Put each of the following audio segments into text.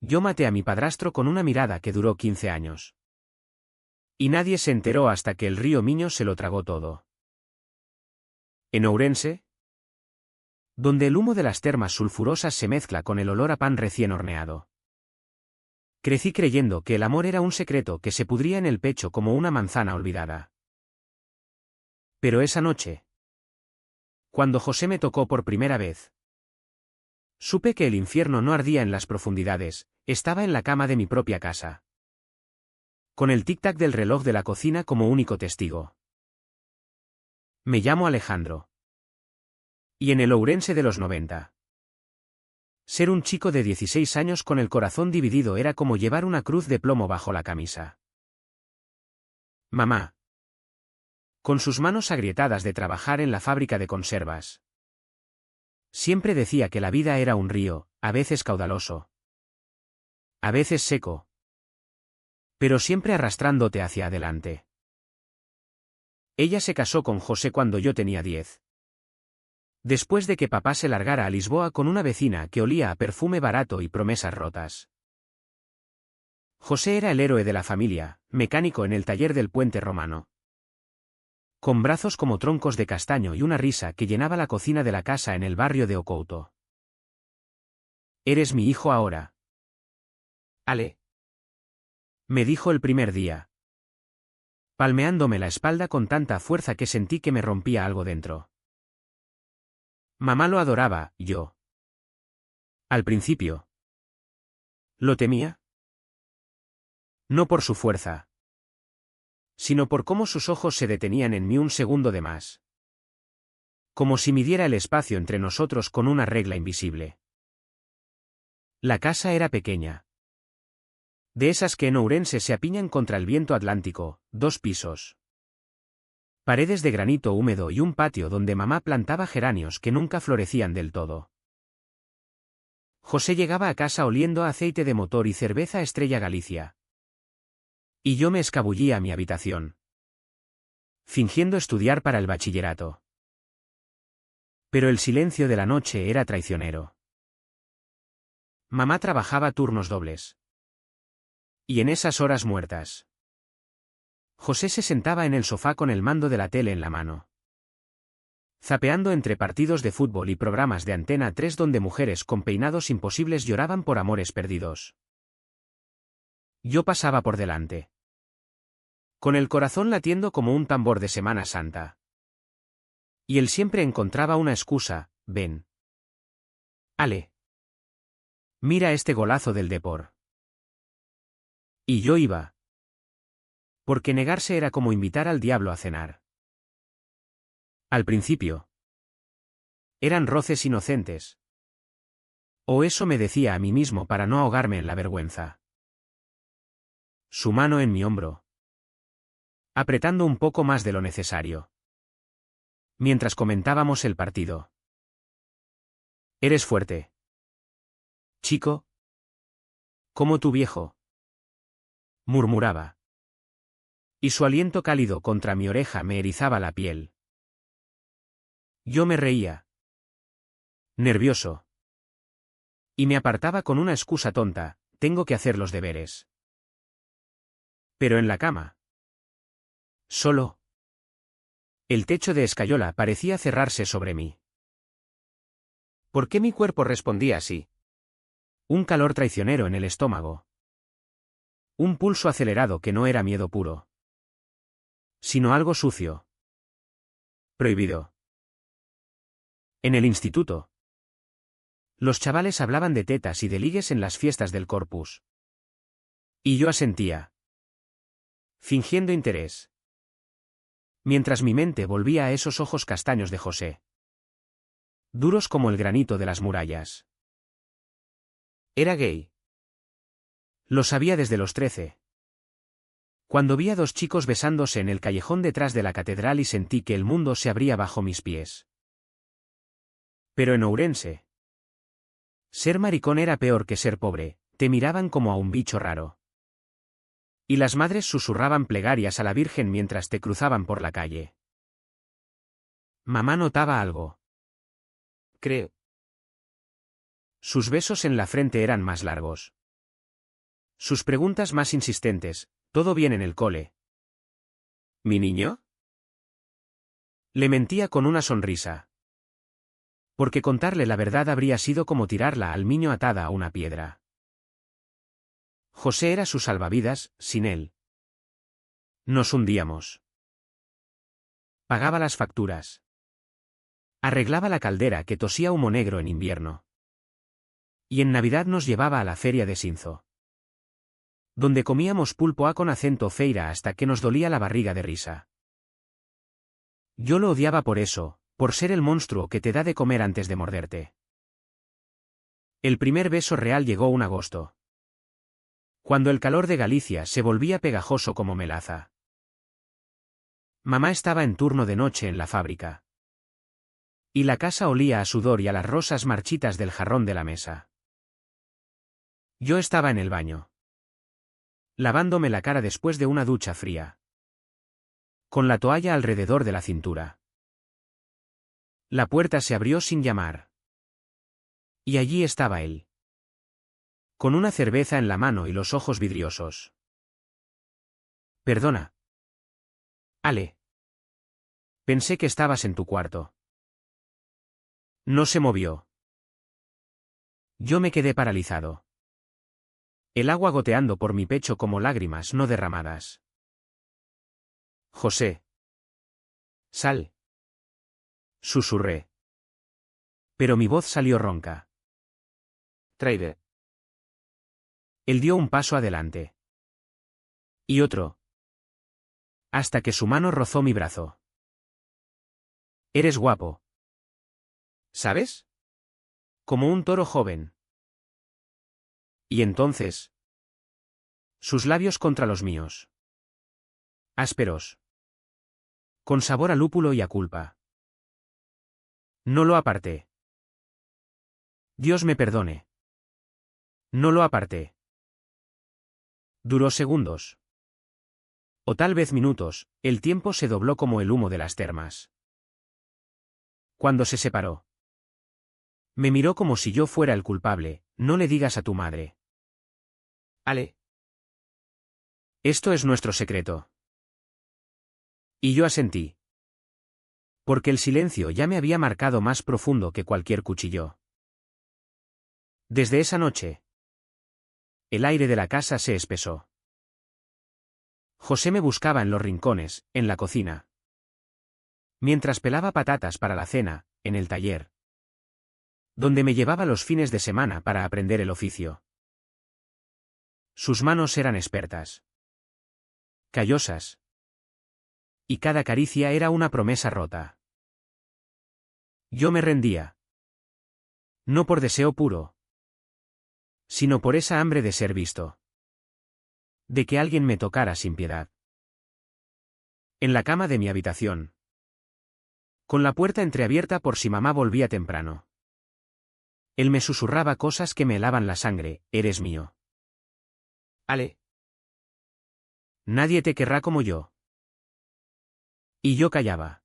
Yo maté a mi padrastro con una mirada que duró 15 años. Y nadie se enteró hasta que el río Miño se lo tragó todo. En Ourense, donde el humo de las termas sulfurosas se mezcla con el olor a pan recién horneado. Crecí creyendo que el amor era un secreto que se pudría en el pecho como una manzana olvidada. Pero esa noche, cuando José me tocó por primera vez, supe que el infierno no ardía en las profundidades, estaba en la cama de mi propia casa. Con el tic-tac del reloj de la cocina como único testigo. Me llamo Alejandro. Y en el Ourense de los 90. Ser un chico de 16 años con el corazón dividido era como llevar una cruz de plomo bajo la camisa. Mamá. Con sus manos agrietadas de trabajar en la fábrica de conservas. Siempre decía que la vida era un río, a veces caudaloso. A veces seco. Pero siempre arrastrándote hacia adelante. Ella se casó con José cuando yo tenía 10. Después de que papá se largara a Lisboa con una vecina que olía a perfume barato y promesas rotas. José era el héroe de la familia, mecánico en el taller del puente romano. Con brazos como troncos de castaño y una risa que llenaba la cocina de la casa en el barrio de Ocouto. «Eres mi hijo ahora. Ale», me dijo el primer día, palmeándome la espalda con tanta fuerza que sentí que me rompía algo dentro. Mamá lo adoraba, yo. Al principio. ¿Lo temía? No por su fuerza, sino por cómo sus ojos se detenían en mí un segundo de más. Como si midiera el espacio entre nosotros con una regla invisible. La casa era pequeña. De esas que en Ourense se apiñan contra el viento atlántico, 2 pisos. Paredes de granito húmedo y un patio donde mamá plantaba geranios que nunca florecían del todo. José llegaba a casa oliendo a aceite de motor y cerveza Estrella Galicia. Y yo me escabullía a mi habitación. Fingiendo estudiar para el bachillerato. Pero el silencio de la noche era traicionero. Mamá trabajaba turnos dobles. Y en esas horas muertas, José se sentaba en el sofá con el mando de la tele en la mano. Zapeando entre partidos de fútbol y programas de Antena 3 donde mujeres con peinados imposibles lloraban por amores perdidos. Yo pasaba por delante. Con el corazón latiendo como un tambor de Semana Santa. Y él siempre encontraba una excusa, ven. Ale. Mira este golazo del Depor. Y yo iba. Porque negarse era como invitar al diablo a cenar. Al principio. Eran roces inocentes. O eso me decía a mí mismo para no ahogarme en la vergüenza. Su mano en mi hombro. Apretando un poco más de lo necesario. Mientras comentábamos el partido. Eres fuerte. Chico. Como tu viejo. Murmuraba. Y su aliento cálido contra mi oreja me erizaba la piel. Yo me reía. Nervioso. Y me apartaba con una excusa tonta, tengo que hacer los deberes. Pero en la cama. Solo. El techo de escayola parecía cerrarse sobre mí. ¿Por qué mi cuerpo respondía así? Un calor traicionero en el estómago. Un pulso acelerado que no era miedo puro. Sino algo sucio. Prohibido. En el instituto. Los chavales hablaban de tetas y de ligues en las fiestas del Corpus. Y yo asentía. Fingiendo interés. Mientras mi mente volvía a esos ojos castaños de José. Duros como el granito de las murallas. Era gay. Lo sabía desde los 13. Cuando vi a 2 chicos besándose en el callejón detrás de la catedral y sentí que el mundo se abría bajo mis pies. Pero en Ourense. Ser maricón era peor que ser pobre, te miraban como a un bicho raro. Y las madres susurraban plegarias a la Virgen mientras te cruzaban por la calle. Mamá notaba algo. Creo. Sus besos en la frente eran más largos. Sus preguntas más insistentes: ¿todo bien en el cole? ¿Mi niño? Le mentía con una sonrisa. Porque contarle la verdad habría sido como tirarla al niño atada a una piedra. José era su salvavidas, sin él nos hundíamos. Pagaba las facturas. Arreglaba la caldera que tosía humo negro en invierno. Y en Navidad nos llevaba a la feria de Sinzo, donde comíamos pulpo a con acento feira hasta que nos dolía la barriga de risa. Yo lo odiaba por eso, por ser el monstruo que te da de comer antes de morderte. El primer beso real llegó un agosto, cuando el calor de Galicia se volvía pegajoso como melaza. Mamá estaba en turno de noche en la fábrica. Y la casa olía a sudor y a las rosas marchitas del jarrón de la mesa. Yo estaba en el baño, lavándome la cara después de una ducha fría, con la toalla alrededor de la cintura. La puerta se abrió sin llamar. Y allí estaba él, con una cerveza en la mano y los ojos vidriosos. Perdona. Ale. Pensé que estabas en tu cuarto. No se movió. Yo me quedé paralizado. El agua goteando por mi pecho como lágrimas no derramadas. José. Sal. Susurré. Pero mi voz salió ronca. Traide. Él dio un paso adelante. Y otro. Hasta que su mano rozó mi brazo. Eres guapo. ¿Sabes? Como un toro joven. Y entonces. Sus labios contra los míos. Ásperos. Con sabor a lúpulo y a culpa. No lo aparté. Dios me perdone. No lo aparté. Duró segundos. O tal vez minutos, el tiempo se dobló como el humo de las termas. Cuando se separó. Me miró como si yo fuera el culpable: no le digas a tu madre. Ale. Esto es nuestro secreto. Y yo asentí. Porque el silencio ya me había marcado más profundo que cualquier cuchillo. Desde esa noche, el aire de la casa se espesó. José me buscaba en los rincones, en la cocina, mientras pelaba patatas para la cena, en el taller, donde me llevaba los fines de semana para aprender el oficio. Sus manos eran expertas, callosas, y cada caricia era una promesa rota. Yo me rendía. No por deseo puro, sino por esa hambre de ser visto. De que alguien me tocara sin piedad. En la cama de mi habitación, con la puerta entreabierta por si mamá volvía temprano, él me susurraba cosas que me helaban la sangre: eres mío. Ale. Nadie te querrá como yo. Y yo callaba.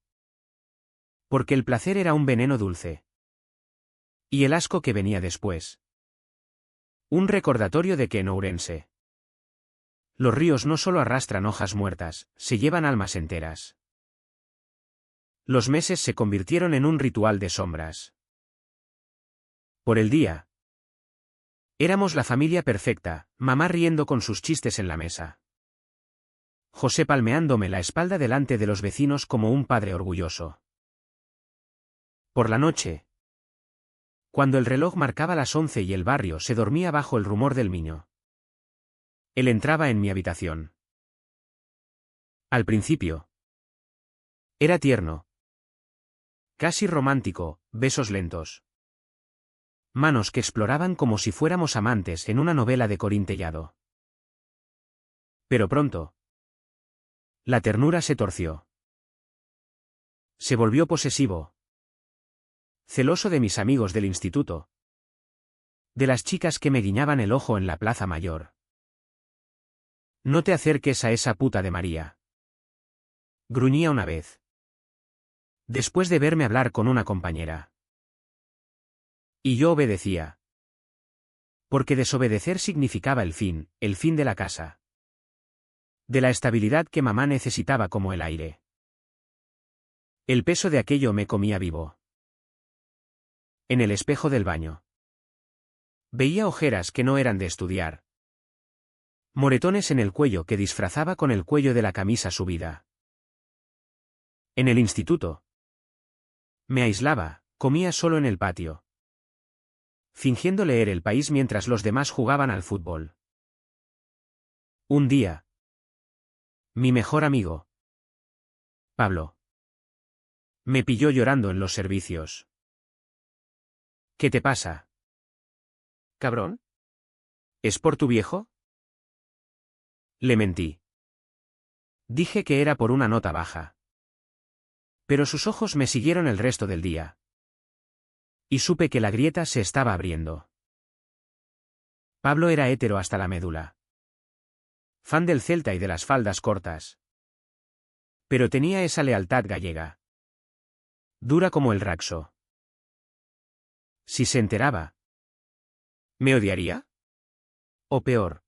Porque el placer era un veneno dulce. Y el asco que venía después. Un recordatorio de que en Ourense los ríos no solo arrastran hojas muertas, se llevan almas enteras. Los meses se convirtieron en un ritual de sombras. Por el día. Éramos la familia perfecta, mamá riendo con sus chistes en la mesa. José palmeándome la espalda delante de los vecinos como un padre orgulloso. Por la noche, cuando el reloj marcaba las 11 y el barrio se dormía bajo el rumor del niño, él entraba en mi habitación. Al principio, era tierno, casi romántico: besos lentos, manos que exploraban como si fuéramos amantes en una novela de Corín Tellado. Pero pronto, la ternura se torció. Se volvió posesivo. Celoso de mis amigos del instituto. De las chicas que me guiñaban el ojo en la plaza mayor. No te acerques a esa puta de María. Gruñía una vez. Después de verme hablar con una compañera. Y yo obedecía. Porque desobedecer significaba el fin de la casa. De la estabilidad que mamá necesitaba como el aire. El peso de aquello me comía vivo. En el espejo del baño. Veía ojeras que no eran de estudiar. Moretones en el cuello que disfrazaba con el cuello de la camisa subida. En el instituto. Me aislaba, comía solo en el patio. Fingiendo leer El País mientras los demás jugaban al fútbol. Un día. Mi mejor amigo, Pablo, me pilló llorando en los servicios. ¿Qué te pasa? ¿Cabrón? ¿Es por tu viejo? Le mentí. Dije que era por una nota baja. Pero sus ojos me siguieron el resto del día. Y supe que la grieta se estaba abriendo. Pablo era hétero hasta la médula. Fan del Celta y de las faldas cortas. Pero tenía esa lealtad gallega. Dura como el Raxo. Si se enteraba. ¿Me odiaría? ¿O peor?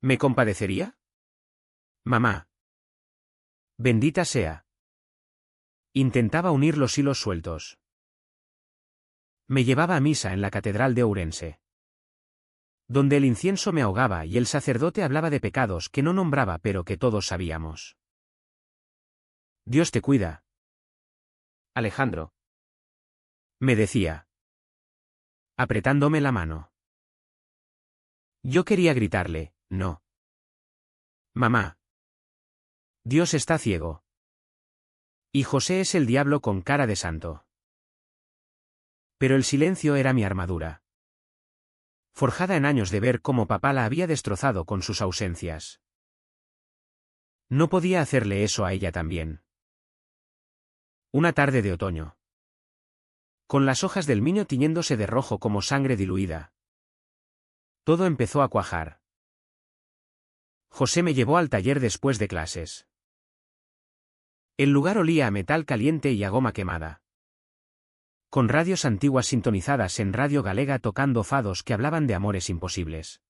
¿Me compadecería? Mamá. Bendita sea. Intentaba unir los hilos sueltos. Me llevaba a misa en la catedral de Ourense. Donde el incienso me ahogaba y el sacerdote hablaba de pecados que no nombraba pero que todos sabíamos. Dios te cuida, Alejandro. Me decía. Apretándome la mano. Yo quería gritarle, no. Mamá. Dios está ciego. Y José es el diablo con cara de santo. Pero el silencio era mi armadura. Forjada en años de ver cómo papá la había destrozado con sus ausencias. No podía hacerle eso a ella también. Una tarde de otoño. Con las hojas del miño tiñéndose de rojo como sangre diluida. Todo empezó a cuajar. José me llevó al taller después de clases. El lugar olía a metal caliente y a goma quemada. Con radios antiguas sintonizadas en Radio Galega tocando fados que hablaban de amores imposibles.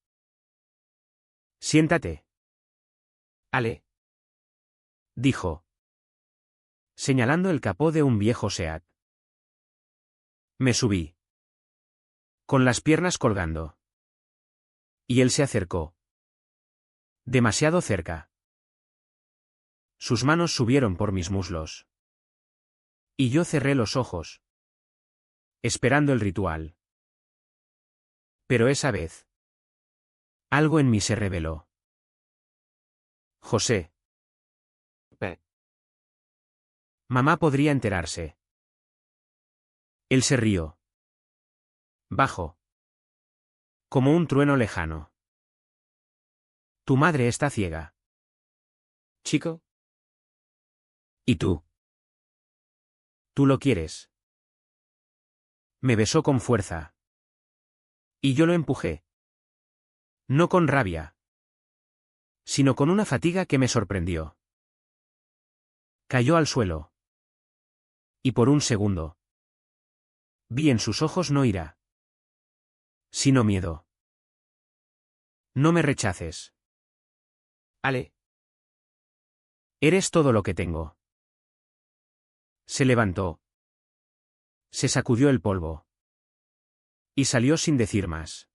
Siéntate. Ale. Dijo. Señalando el capó de un viejo Seat. Me subí. Con las piernas colgando. Y él se acercó. Demasiado cerca. Sus manos subieron por mis muslos. Y yo cerré los ojos. Esperando el ritual. Pero esa vez. Algo en mí se reveló. José. Mamá podría enterarse. Él se rió. Bajo. Como un trueno lejano. Tu madre está ciega. Chico. ¿Y tú? ¿Tú lo quieres? Me besó con fuerza. Y yo lo empujé. No con rabia. Sino con una fatiga que me sorprendió. Cayó al suelo. Y por un segundo. Vi en sus ojos no ira. Sino miedo. No me rechaces. Ale. Eres todo lo que tengo. Se levantó. Se sacudió el polvo. Y salió sin decir más.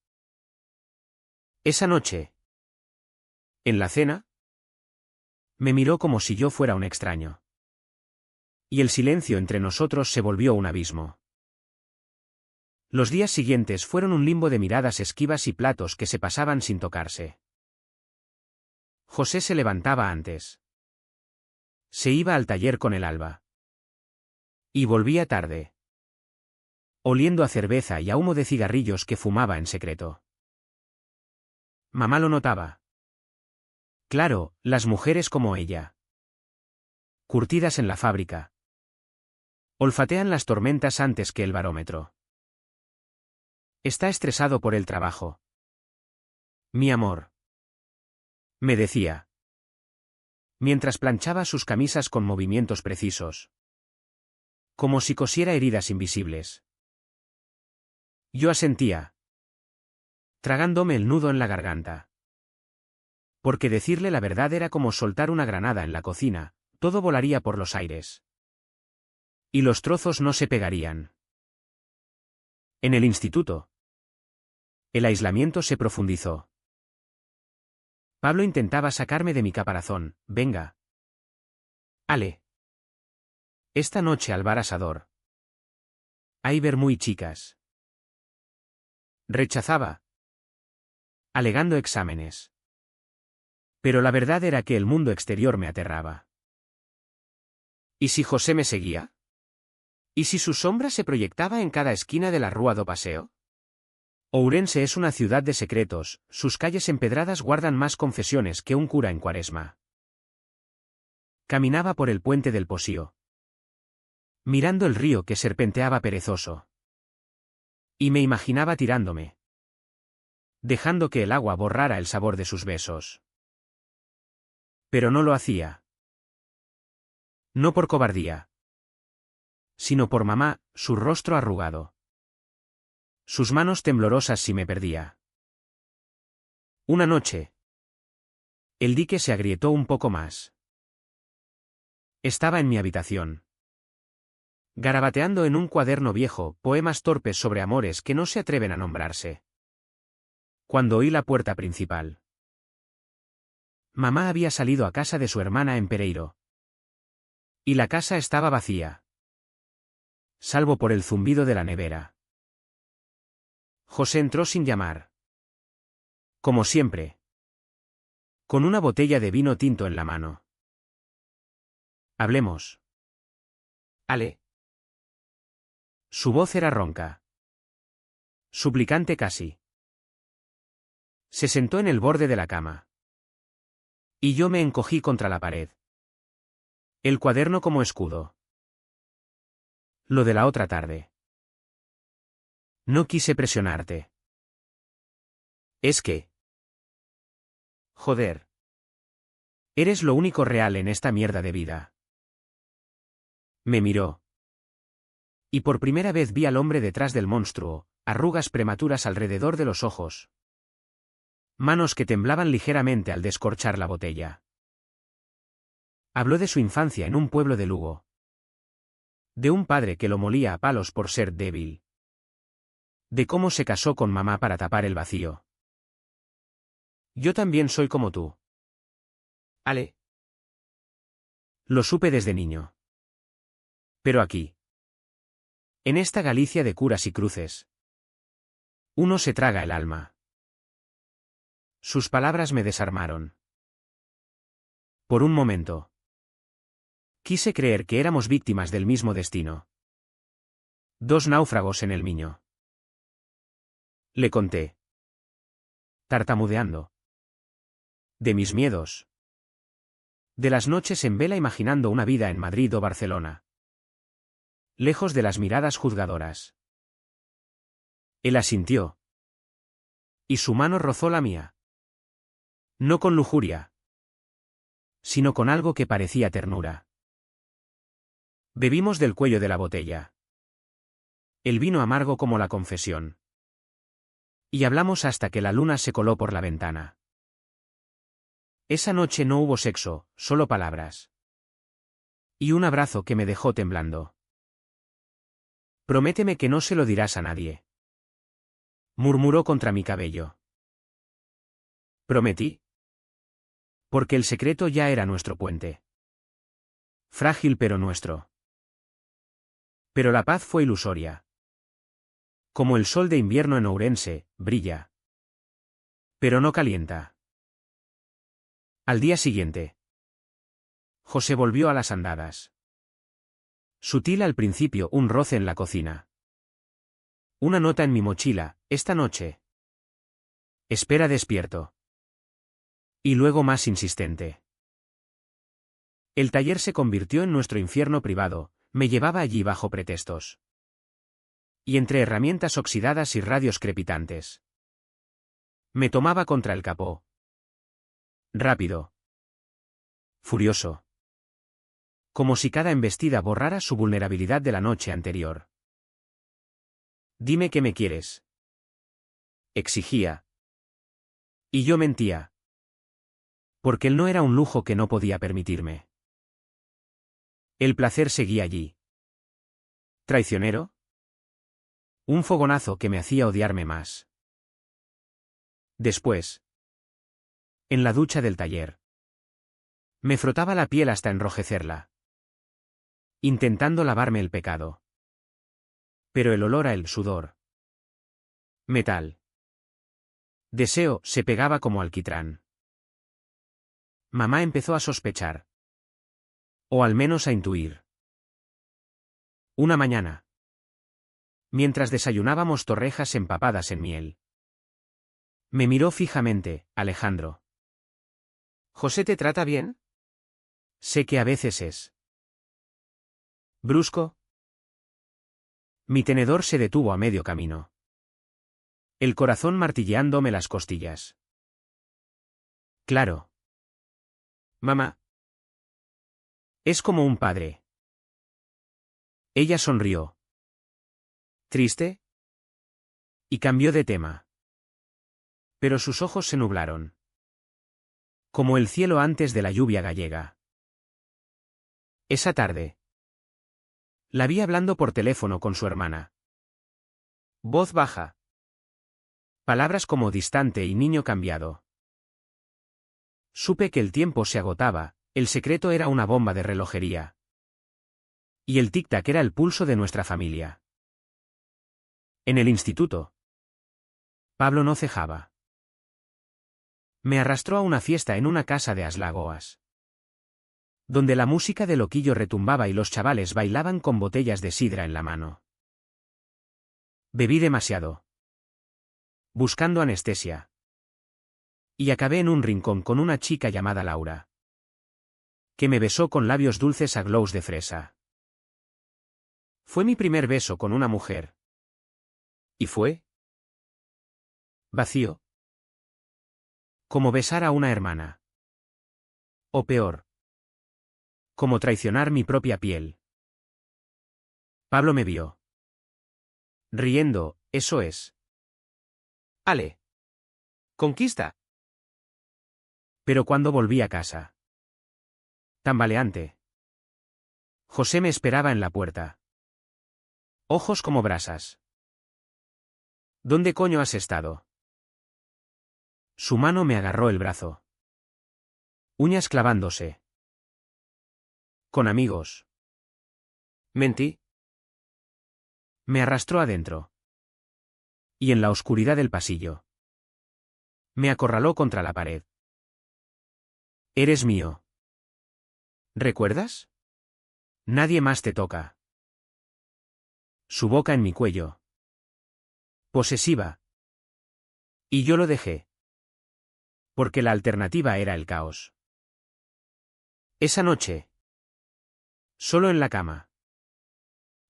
Esa noche. En la cena. Me miró como si yo fuera un extraño. Y el silencio entre nosotros se volvió un abismo. Los días siguientes fueron un limbo de miradas esquivas y platos que se pasaban sin tocarse. José se levantaba antes. Se iba al taller con el alba. Y volvía tarde. Oliendo a cerveza y a humo de cigarrillos que fumaba en secreto. Mamá lo notaba. Claro, las mujeres como ella. Curtidas en la fábrica. Olfatean las tormentas antes que el barómetro. Está estresado por el trabajo. Mi amor. Me decía. Mientras planchaba sus camisas con movimientos precisos. Como si cosiera heridas invisibles. Yo asentía. tragándome el nudo en la garganta. Porque decirle la verdad era como soltar una granada en la cocina, todo volaría por los aires. Y los trozos no se pegarían. En el instituto. El aislamiento se profundizó. Pablo intentaba sacarme de mi caparazón. Venga. Ale. Esta noche al bar Asador. Hay ver muy chicas. Rechazaba. Alegando exámenes. Pero la verdad era que el mundo exterior me aterraba. ¿Y si José me seguía? ¿Y si su sombra se proyectaba en cada esquina de la Rúa do Paseo? Ourense es una ciudad de secretos, sus calles empedradas guardan más confesiones que un cura en Cuaresma. Caminaba por el puente del Posío, mirando el río que serpenteaba perezoso. Y me imaginaba tirándome, dejando que el agua borrara el sabor de sus besos. Pero no lo hacía. No por cobardía, sino por mamá, su rostro arrugado. Sus manos temblorosas si me perdía. Una noche. El dique se agrietó un poco más. Estaba en mi habitación. Garabateando en un cuaderno viejo, poemas torpes sobre amores que no se atreven a nombrarse. Cuando oí la puerta principal. Mamá había salido a casa de su hermana en Pereiro. Y la casa estaba vacía. Salvo por el zumbido de la nevera. José entró sin llamar. Como siempre. Con una botella de vino tinto en la mano. Hablemos. Ale. Su voz era ronca. Suplicante casi. Se sentó en el borde de la cama. Y yo me encogí contra la pared. El cuaderno como escudo. Lo de la otra tarde. No quise presionarte. Es que... Joder. Eres lo único real en esta mierda de vida. Me miró. Y por primera vez vi al hombre detrás del monstruo, arrugas prematuras alrededor de los ojos. Manos que temblaban ligeramente al descorchar la botella. Habló de su infancia en un pueblo de Lugo. De un padre que lo molía a palos por ser débil. De cómo se casó con mamá para tapar el vacío. Yo también soy como tú. Ale. Lo supe desde niño. Pero aquí. En esta Galicia de curas y cruces. Uno se traga el alma. Sus palabras me desarmaron. Por un momento. Quise creer que éramos víctimas del mismo destino. Dos náufragos en el Miño. Le conté. Tartamudeando. De mis miedos. De las noches en vela imaginando una vida en Madrid o Barcelona. Lejos de las miradas juzgadoras. Él asintió. Y su mano rozó la mía. No con lujuria. Sino con algo que parecía ternura. Bebimos del cuello de la botella. El vino amargo como la confesión. Y hablamos hasta que la luna se coló por la ventana. Esa noche no hubo sexo, solo palabras. Y un abrazo que me dejó temblando. Prométeme que no se lo dirás a nadie. Murmuró contra mi cabello. Prometí. Porque el secreto ya era nuestro puente. Frágil pero nuestro. Pero la paz fue ilusoria. Como el sol de invierno en Ourense, brilla. Pero no calienta. Al día siguiente. José volvió a las andadas. Sutil al principio, un roce en la cocina. Una nota en mi mochila, esta noche. Espera despierto. Y luego más insistente. El taller se convirtió en nuestro infierno privado, me llevaba allí bajo pretextos. Y entre herramientas oxidadas y radios crepitantes. Me tomaba contra el capó. Rápido. Furioso. Como si cada embestida borrara su vulnerabilidad de la noche anterior. Dime que me quieres. Exigía. Y yo mentía. Porque él no era un lujo que no podía permitirme. El placer seguía allí. ¿Traicionero? Un fogonazo que me hacía odiarme más. Después. En la ducha del taller. Me frotaba la piel hasta enrojecerla. Intentando lavarme el pecado. Pero el olor a el sudor. Metal. Deseo se pegaba como alquitrán. Mamá empezó a sospechar. O al menos a intuir. Una mañana. Mientras desayunábamos torrejas empapadas en miel. Me miró fijamente, Alejandro. ¿José te trata bien? Sé que a veces es. Brusco. Mi tenedor se detuvo a medio camino. El corazón martilleándome las costillas. Claro. Mamá. Es como un padre. Ella sonrió. ¿Triste? Y cambió de tema. Pero sus ojos se nublaron. Como el cielo antes de la lluvia gallega. Esa tarde. La vi hablando por teléfono con su hermana. Voz baja. Palabras como distante y niño cambiado. Supe que el tiempo se agotaba, el secreto era una bomba de relojería. Y el tic-tac era el pulso de nuestra familia. En el instituto. Pablo no cejaba. Me arrastró a una fiesta en una casa de Aslagoas. Donde la música de loquillo retumbaba y los chavales bailaban con botellas de sidra en la mano. Bebí demasiado. Buscando anestesia. Y acabé en un rincón con una chica llamada Laura. Que me besó con labios dulces a glows de fresa. Fue mi primer beso con una mujer. ¿Y fue? Vacío. Como besar a una hermana. O peor. Como traicionar mi propia piel. Pablo me vio. Riendo, eso es. Ale. Conquista. Pero cuando volví a casa. Tambaleante. José me esperaba en la puerta. Ojos como brasas. ¿Dónde coño has estado? Su mano me agarró el brazo. Uñas clavándose. Con amigos. Mentí. Me arrastró adentro. Y en la oscuridad del pasillo. Me acorraló contra la pared. Eres mío. ¿Recuerdas? Nadie más te toca. Su boca en mi cuello. Posesiva. Y yo lo dejé. Porque la alternativa era el caos. Esa noche. Solo en la cama.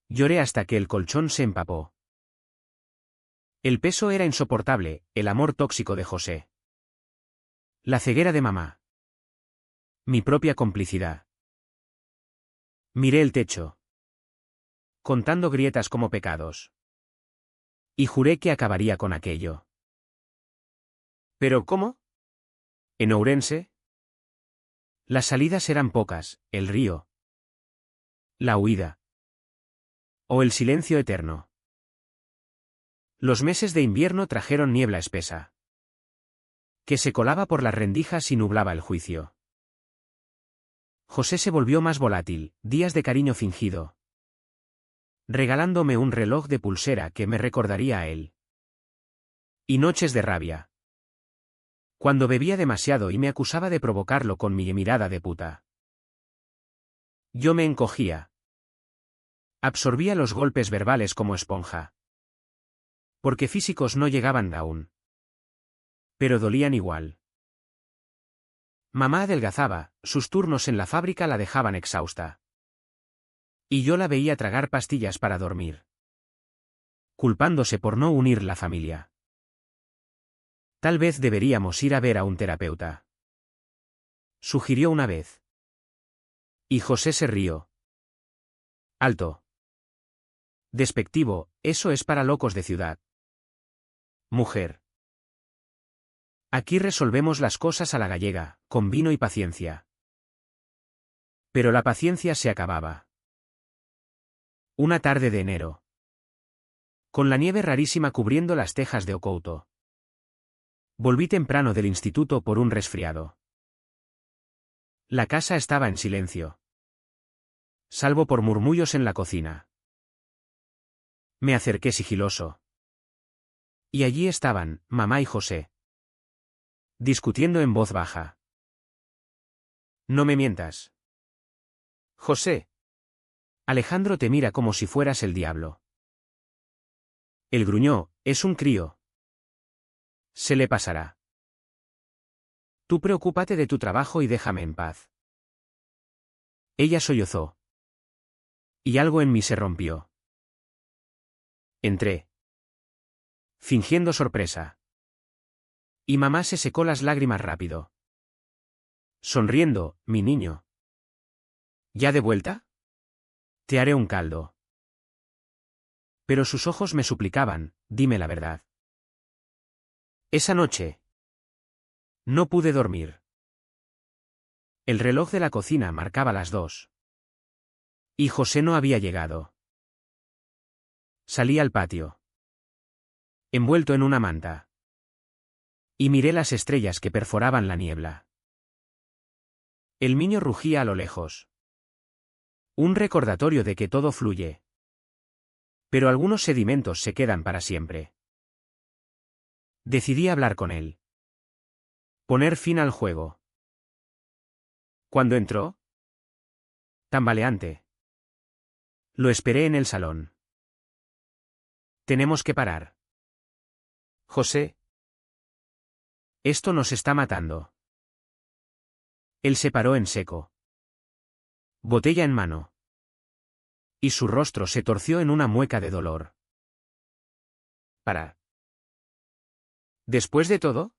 Lloré hasta que el colchón se empapó. El peso era insoportable, el amor tóxico de José. La ceguera de mamá. Mi propia complicidad. Miré el techo. Contando grietas como pecados. Y juré que acabaría con aquello. ¿Pero cómo? ¿En Ourense? Las salidas eran pocas, el río. La huida. O el silencio eterno. Los meses de invierno trajeron niebla espesa. Que se colaba por las rendijas y nublaba el juicio. José se volvió más volátil, días de cariño fingido. Regalándome un reloj de pulsera que me recordaría a él. Y noches de rabia. Cuando bebía demasiado y me acusaba de provocarlo con mi mirada de puta. Yo me encogía. Absorbía los golpes verbales como esponja. Porque físicos no llegaban aún. Pero dolían igual. Mamá adelgazaba, sus turnos en la fábrica la dejaban exhausta. Y yo la veía tragar pastillas para dormir. Culpándose por no unir la familia. Tal vez deberíamos ir a ver a un terapeuta. Sugirió una vez. Y José se rió. Alto. Despectivo, eso es para locos de ciudad. Mujer. Aquí resolvemos las cosas a la gallega, con vino y paciencia. Pero la paciencia se acababa. Una tarde de enero. Con la nieve rarísima cubriendo las tejas de Ocouto. Volví temprano del instituto por un resfriado. La casa estaba en silencio. Salvo por murmullos en la cocina. Me acerqué sigiloso. Y allí estaban, mamá y José. Discutiendo en voz baja. No me mientas. José. Alejandro te mira como si fueras el diablo. Él gruñó, es un crío. Se le pasará. Tú preocúpate de tu trabajo y déjame en paz. Ella sollozó. Y algo en mí se rompió. Entré. Fingiendo sorpresa. Y mamá se secó las lágrimas rápido. Sonriendo, mi niño. ¿Ya de vuelta? Te haré un caldo. Pero sus ojos me suplicaban, dime la verdad. Esa noche. No pude dormir. El reloj de la cocina marcaba las 2. Y José no había llegado. Salí al patio. Envuelto en una manta. Y miré las estrellas que perforaban la niebla. El niño rugía a lo lejos. Un recordatorio de que todo fluye. Pero algunos sedimentos se quedan para siempre. Decidí hablar con él. Poner fin al juego. Cuando entró, tambaleante, lo esperé en el salón. Tenemos que parar. José. Esto nos está matando. Él se paró en seco. Botella en mano. Y su rostro se torció en una mueca de dolor. Para. Después de todo,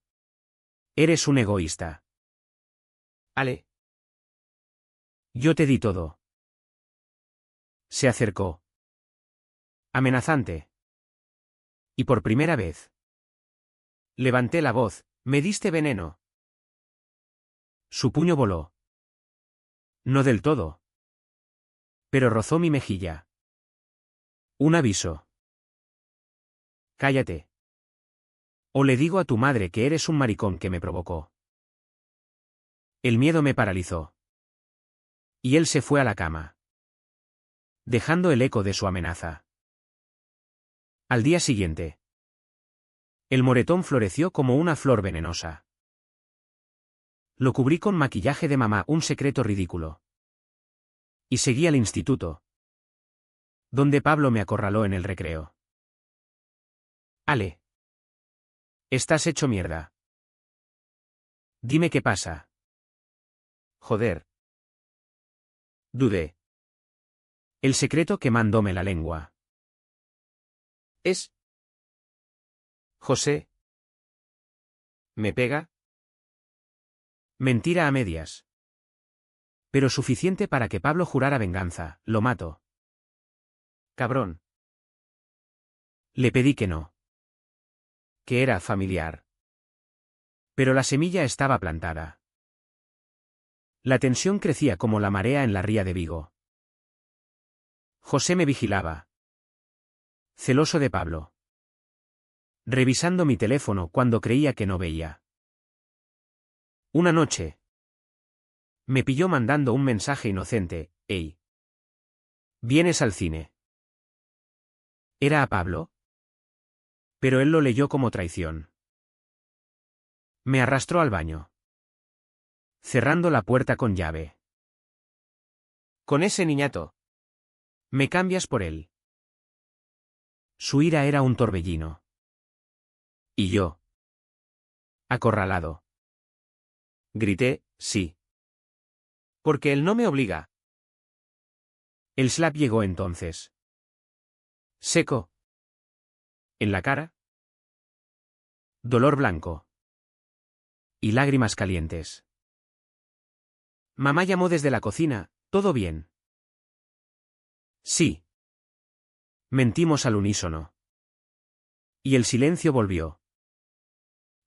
eres un egoísta. Ale. Yo te di todo. Se acercó. Amenazante. Y por primera vez. Levanté la voz, me diste veneno. Su puño voló. No del todo. Pero rozó mi mejilla. Un aviso. Cállate. O le digo a tu madre que eres un maricón que me provocó. El miedo me paralizó. Y él se fue a la cama. Dejando el eco de su amenaza. Al día siguiente. El moretón floreció como una flor venenosa. Lo cubrí con maquillaje de mamá, un secreto ridículo. Y seguí al instituto. Donde Pablo me acorraló en el recreo. Ale. Estás hecho mierda. Dime qué pasa. Joder. Dudé. El secreto que mandóme la lengua. Es. José. ¿Me pega? Mentira a medias. Pero suficiente para que Pablo jurara venganza, lo mato. Cabrón. Le pedí que no. Que era familiar. Pero la semilla estaba plantada. La tensión crecía como la marea en la ría de Vigo. José me vigilaba. Celoso de Pablo. Revisando mi teléfono cuando creía que no veía. Una noche. Me pilló mandando un mensaje inocente, «Hey. ¿Vienes al cine?» ¿Era a Pablo? Pero él lo leyó como traición. Me arrastró al baño. Cerrando la puerta con llave. Con ese niñato. ¿Me cambias por él? Su ira era un torbellino. Y yo. Acorralado. Grité, sí. Porque él no me obliga. El slap llegó entonces. Seco. En la cara. Dolor blanco. Y lágrimas calientes. Mamá llamó desde la cocina, ¿todo bien? Sí. Mentimos al unísono. Y el silencio volvió.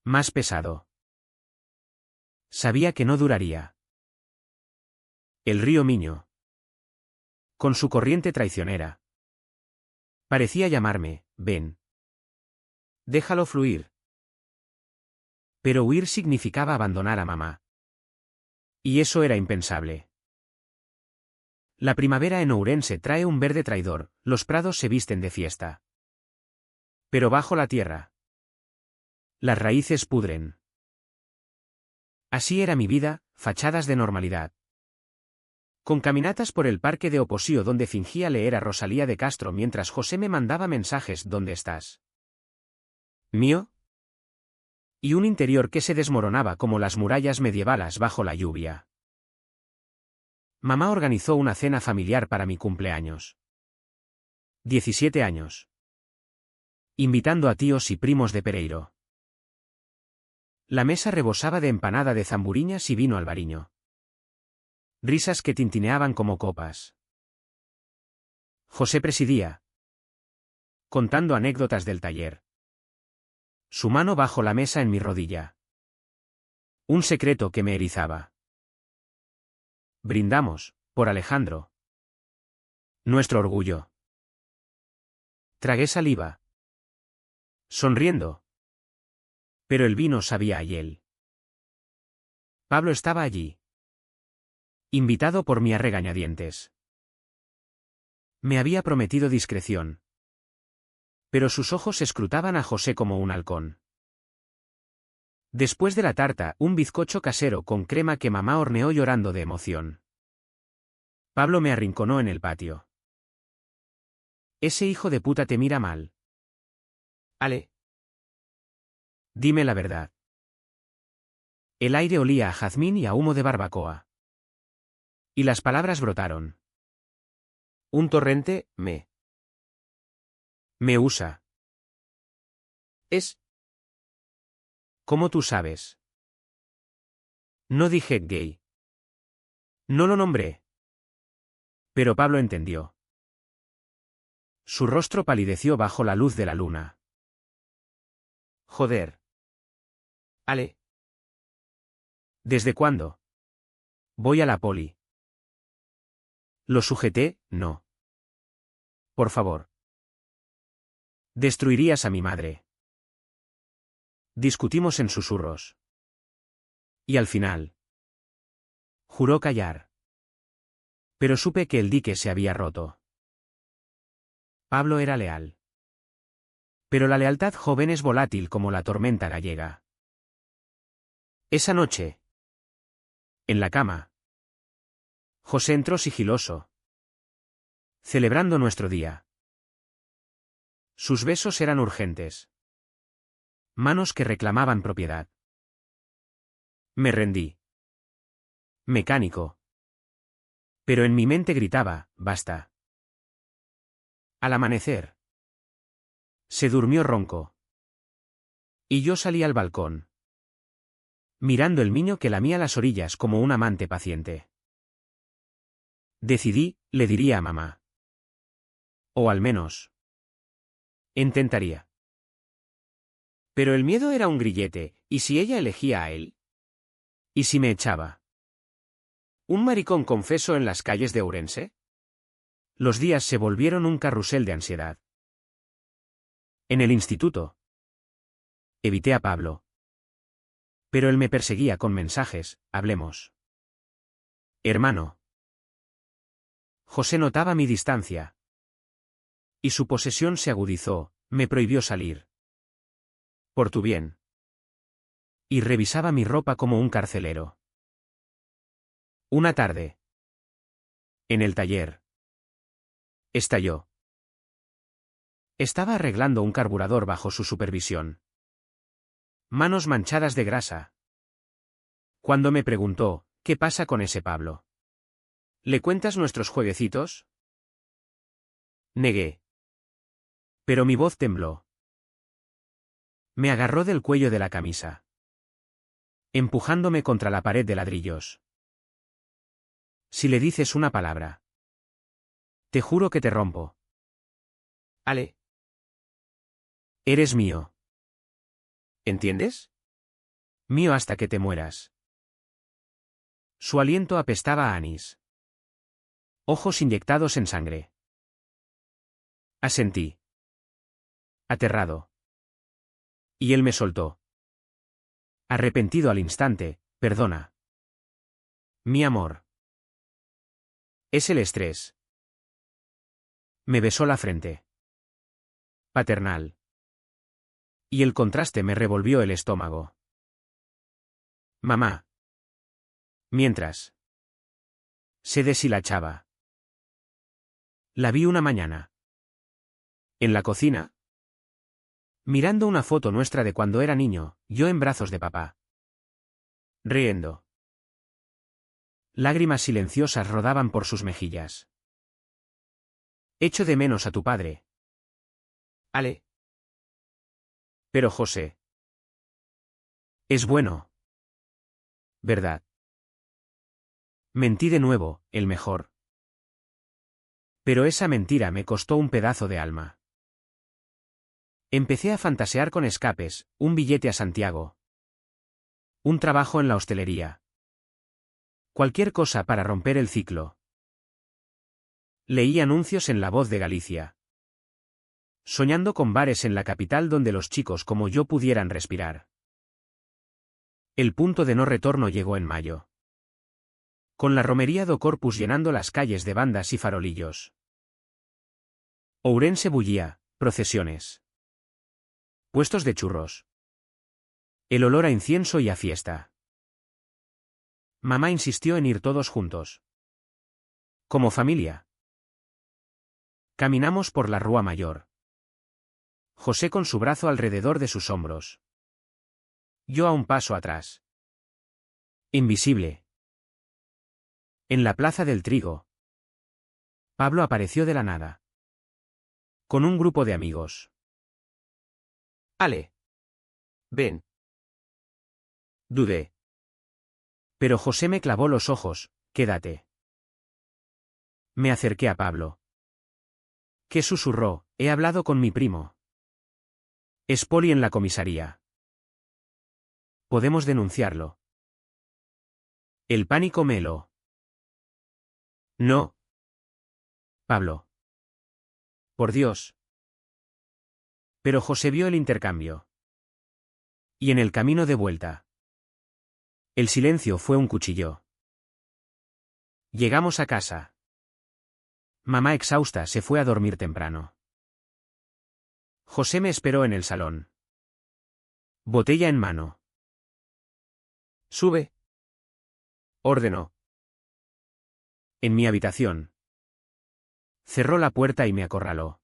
Más pesado. Sabía que no duraría. El río Miño. Con su corriente traicionera. Parecía llamarme, ven. Déjalo fluir. Pero huir significaba abandonar a mamá. Y eso era impensable. La primavera en Ourense trae un verde traidor, los prados se visten de fiesta. Pero bajo la tierra. Las raíces pudren. Así era mi vida, fachadas de normalidad. Con caminatas por el parque de Oposío donde fingía leer a Rosalía de Castro mientras José me mandaba mensajes ¿dónde estás? ¿Mío? Y un interior que se desmoronaba como las murallas medievales bajo la lluvia. Mamá organizó una cena familiar para mi cumpleaños. 17 años. Invitando a tíos y primos de Pereiro. La mesa rebosaba de empanada de zamburiñas y vino albariño. Risas que tintineaban como copas. José presidía. Contando anécdotas del taller. Su mano bajo la mesa en mi rodilla. Un secreto que me erizaba. Brindamos, por Alejandro. Nuestro orgullo. Tragué saliva. Sonriendo. Pero el vino sabía a hiel. Pablo estaba allí. Invitado por mí a regañadientes. Me había prometido discreción. Pero sus ojos escrutaban a José como un halcón. Después de la tarta, un bizcocho casero con crema que mamá horneó llorando de emoción. Pablo me arrinconó en el patio. Ese hijo de puta te mira mal. Ale. Dime la verdad. El aire olía a jazmín y a humo de barbacoa. Y las palabras brotaron. Un torrente, me usa. Es. ¿Cómo tú sabes? No dije gay. No lo nombré. Pero Pablo entendió. Su rostro palideció bajo la luz de la luna. Joder. Ale. ¿Desde cuándo? Voy a la poli. Lo sujeté, no. Por favor. Destruirías a mi madre. Discutimos en susurros. Y al final. Juró callar. Pero supe que el dique se había roto. Pablo era leal. Pero la lealtad joven es volátil como la tormenta gallega. Esa noche. En la cama. José entró sigiloso. Celebrando nuestro día. Sus besos eran urgentes. Manos que reclamaban propiedad. Me rendí. Mecánico. Pero en mi mente gritaba, basta. Al amanecer. Se durmió ronco. Y yo salí al balcón. Mirando el niño que lamía las orillas como un amante paciente. Decidí, le diría a mamá. O al menos. Intentaría. Pero el miedo era un grillete, ¿y si ella elegía a él? ¿Y si me echaba? ¿Un maricón confeso en las calles de Ourense? Los días se volvieron un carrusel de ansiedad. En el instituto. Evité a Pablo. Pero él me perseguía con mensajes, hablemos. Hermano. José notaba mi distancia. Y su posesión se agudizó, me prohibió salir. Por tu bien. Y revisaba mi ropa como un carcelero. Una tarde. En el taller. Estalló. Estaba arreglando un carburador bajo su supervisión. Manos manchadas de grasa. Cuando me preguntó, ¿qué pasa con ese Pablo? ¿Le cuentas nuestros jueguecitos? Negué. Pero mi voz tembló. Me agarró del cuello de la camisa. Empujándome contra la pared de ladrillos. Si le dices una palabra. Te juro que te rompo. Ale. Eres mío. ¿Entiendes? Mío hasta que te mueras. Su aliento apestaba a anís. Ojos inyectados en sangre. Asentí. Aterrado. Y él me soltó. Arrepentido al instante, perdona. Mi amor. Es el estrés. Me besó la frente. Paternal. Y el contraste me revolvió el estómago. Mamá. Mientras. Se deshilachaba. La vi una mañana. En la cocina. Mirando una foto nuestra de cuando era niño, yo en brazos de papá. Riendo. Lágrimas silenciosas rodaban por sus mejillas. Echo de menos a tu padre. Ale. Pero José. Es bueno. ¿Verdad? Mentí de nuevo, el mejor. Pero esa mentira me costó un pedazo de alma. Empecé a fantasear con escapes, un billete a Santiago. Un trabajo en la hostelería. Cualquier cosa para romper el ciclo. Leí anuncios en La Voz de Galicia. Soñando con bares en la capital donde los chicos como yo pudieran respirar. El punto de no retorno llegó en mayo. Con la romería do Corpus llenando las calles de bandas y farolillos. Ourense bullía, procesiones. Puestos de churros. El olor a incienso y a fiesta. Mamá insistió en ir todos juntos. Como familia. Caminamos por la Rúa Mayor. José con su brazo alrededor de sus hombros. Yo a un paso atrás. Invisible. En la Plaza del Trigo. Pablo apareció de la nada. Con un grupo de amigos. Ale. Ven. Dudé. Pero José me clavó los ojos, quédate. Me acerqué a Pablo. ¿Qué susurró? He hablado con mi primo. Es poli en la comisaría. Podemos denunciarlo. El pánico me heló. No. Pablo. Por Dios. Pero José vio el intercambio. Y en el camino de vuelta. El silencio fue un cuchillo. Llegamos a casa. Mamá exhausta se fue a dormir temprano. José me esperó en el salón. Botella en mano. Sube. Ordenó. En mi habitación. Cerró la puerta y me acorraló.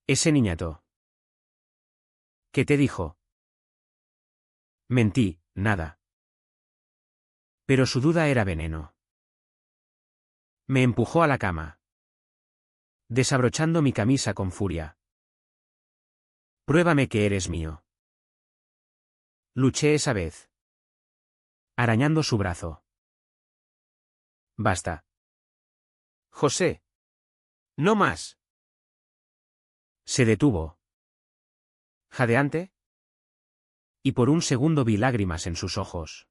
Ese niñato. ¿Qué te dijo? Mentí, nada. Pero su duda era veneno. Me empujó a la cama. Desabrochando mi camisa con furia. Pruébame que eres mío. Luché esa vez. Arañando su brazo. Basta. José. No más. Se detuvo. Jadeante. Y por un segundo vi lágrimas en sus ojos.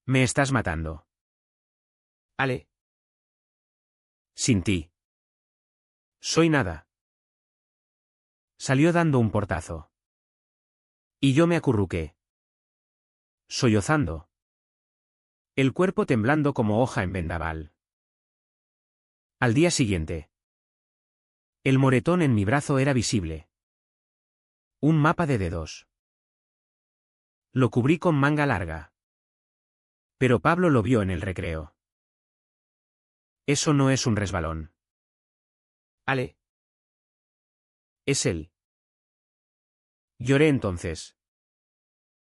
Me estás matando. Ale. Sin ti. Soy nada. Salió dando un portazo. Y yo me acurruqué. Sollozando. El cuerpo temblando como hoja en vendaval. Al día siguiente. El moretón en mi brazo era visible. Un mapa de dedos. Lo cubrí con manga larga. Pero Pablo lo vio en el recreo. Eso no es un resbalón. Ale. Es él. Lloré entonces.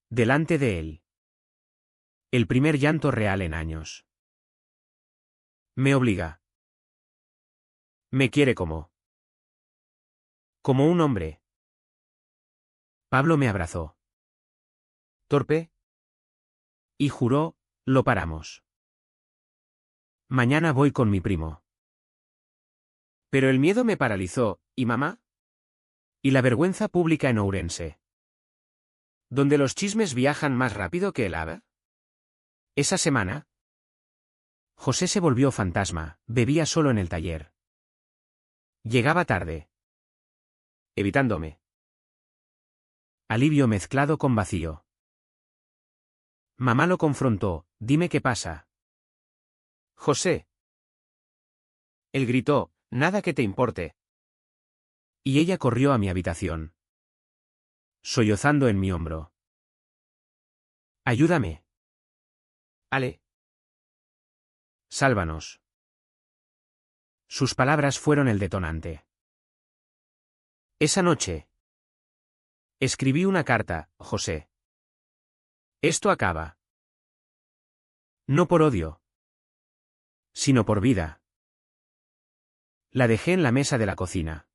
Delante de él. El primer llanto real en años. Me obliga. Me quiere como un hombre. Pablo me abrazó. Torpe. Y juró, lo paramos. Mañana voy con mi primo. Pero el miedo me paralizó, ¿y mamá? Y la vergüenza pública en Ourense. ¿Donde los chismes viajan más rápido que el ave? Esa semana, José se volvió fantasma, bebía solo en el taller. Llegaba tarde. Evitándome. Alivio mezclado con vacío. Mamá lo confrontó, dime qué pasa. José. Él gritó, nada que te importe. Y ella corrió a mi habitación, sollozando en mi hombro. Ayúdame. Ale. Sálvanos. Sus palabras fueron el detonante. Esa noche. Escribí una carta, José. Esto acaba. No por odio, sino por vida. La dejé en la mesa de la cocina.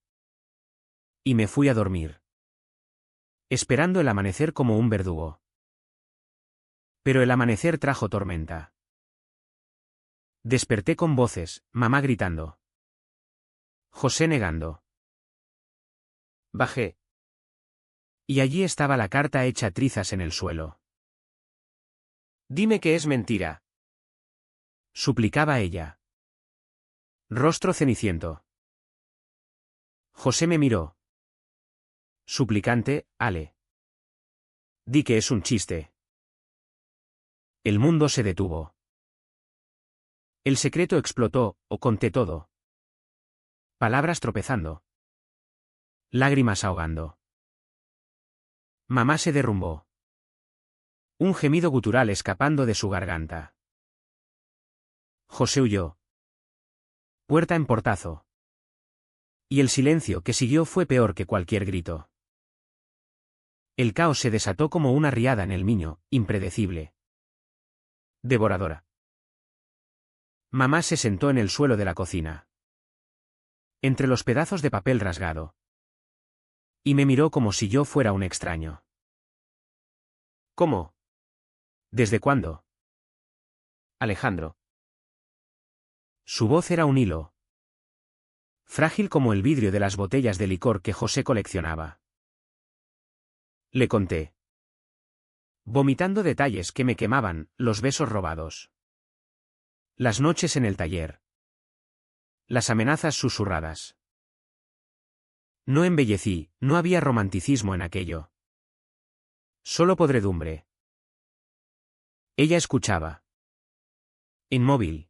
Y me fui a dormir, esperando el amanecer como un verdugo. Pero el amanecer trajo tormenta. Desperté con voces, mamá gritando. José negando. Bajé. Y allí estaba la carta hecha trizas en el suelo. Dime que es mentira. Suplicaba ella. Rostro ceniciento. José me miró. Suplicante, Ale. Di que es un chiste. El mundo se detuvo. El secreto explotó, o conté todo. Palabras tropezando. Lágrimas ahogando. Mamá se derrumbó. Un gemido gutural escapando de su garganta. José huyó. Puerta en portazo. Y el silencio que siguió fue peor que cualquier grito. El caos se desató como una riada en el Miño, impredecible. Devoradora. Mamá se sentó en el suelo de la cocina, entre los pedazos de papel rasgado. Y me miró como si yo fuera un extraño. ¿Cómo? ¿Desde cuándo? Alejandro. Su voz era un hilo. Frágil como el vidrio de las botellas de licor que José coleccionaba. Le conté. Vomitando detalles que me quemaban, los besos robados. Las noches en el taller. Las amenazas susurradas. No embellecí, no había romanticismo en aquello. Solo podredumbre. Ella escuchaba. Inmóvil.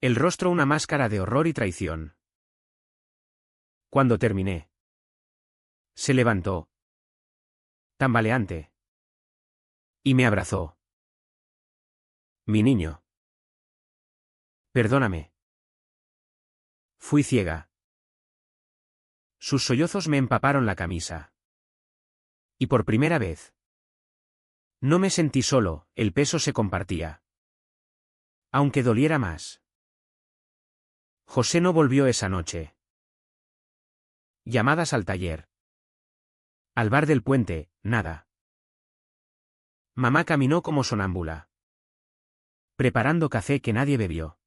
El rostro una máscara de horror y traición. Cuando terminé. Se levantó. Tambaleante. Y me abrazó. Mi niño. Perdóname. Fui ciega. Sus sollozos me empaparon la camisa. Y por primera vez. No me sentí solo, el peso se compartía. Aunque doliera más. José no volvió esa noche. Llamadas al taller. Al bar del puente, nada. Mamá caminó como sonámbula. Preparando café que nadie bebió.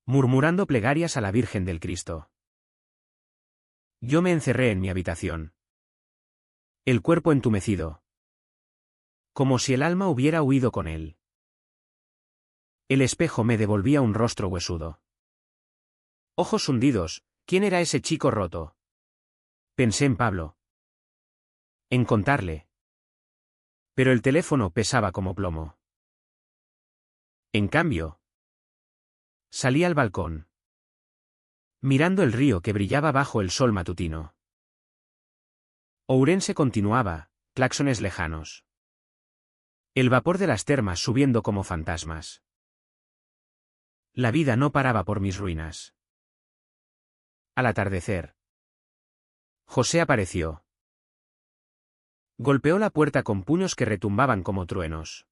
Murmurando plegarias a la Virgen del Cristo. Yo me encerré en mi habitación. El cuerpo entumecido. Como si el alma hubiera huido con él. El espejo me devolvía un rostro huesudo. Ojos hundidos, ¿quién era ese chico roto? Pensé en Pablo. En contarle. Pero el teléfono pesaba como plomo. En cambio, salí al balcón. Mirando el río que brillaba bajo el sol matutino. Ourense continuaba, claxones lejanos. El vapor de las termas subiendo como fantasmas. La vida no paraba por mis ruinas. Al atardecer. José apareció. Golpeó la puerta con puños que retumbaban como truenos.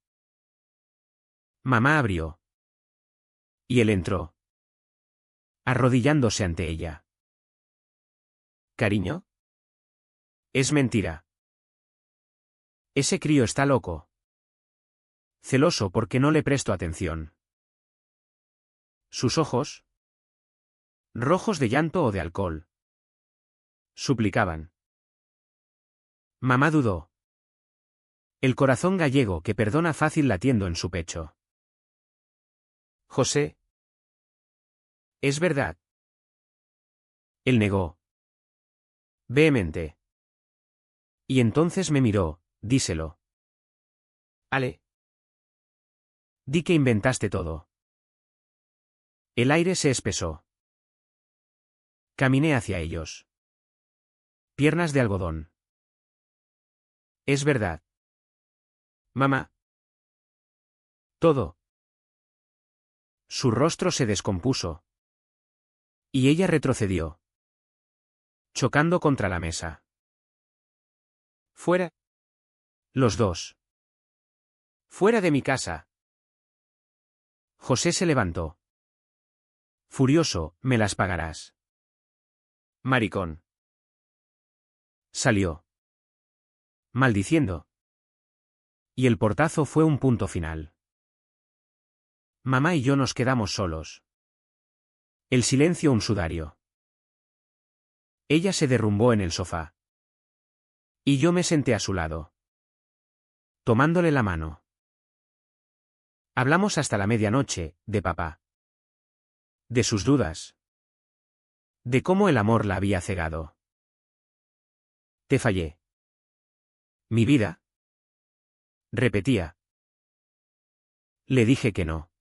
Mamá abrió. Y él entró. Arrodillándose ante ella. ¿Cariño? Es mentira. Ese crío está loco. Celoso porque no le presto atención. Sus ojos, rojos de llanto o de alcohol, suplicaban. Mamá dudó. El corazón gallego que perdona fácil latiendo en su pecho. José. Es verdad. Él negó. Vehemente. Y entonces me miró, díselo. Ale. Di que inventaste todo. El aire se espesó. Caminé hacia ellos. Piernas de algodón. Es verdad. Mamá. Todo. Su rostro se descompuso. Y ella retrocedió. Chocando contra la mesa. Fuera. Los dos. Fuera de mi casa. José se levantó. Furioso, me las pagarás. Maricón. Salió. Maldiciendo. Y el portazo fue un punto final. Mamá y yo nos quedamos solos. El silencio un sudario. Ella se derrumbó en el sofá. Y yo me senté a su lado. Tomándole la mano. Hablamos hasta la medianoche, de papá. De sus dudas. De cómo el amor la había cegado. Te fallé. ¿Mi vida? Repetía. Le dije que no.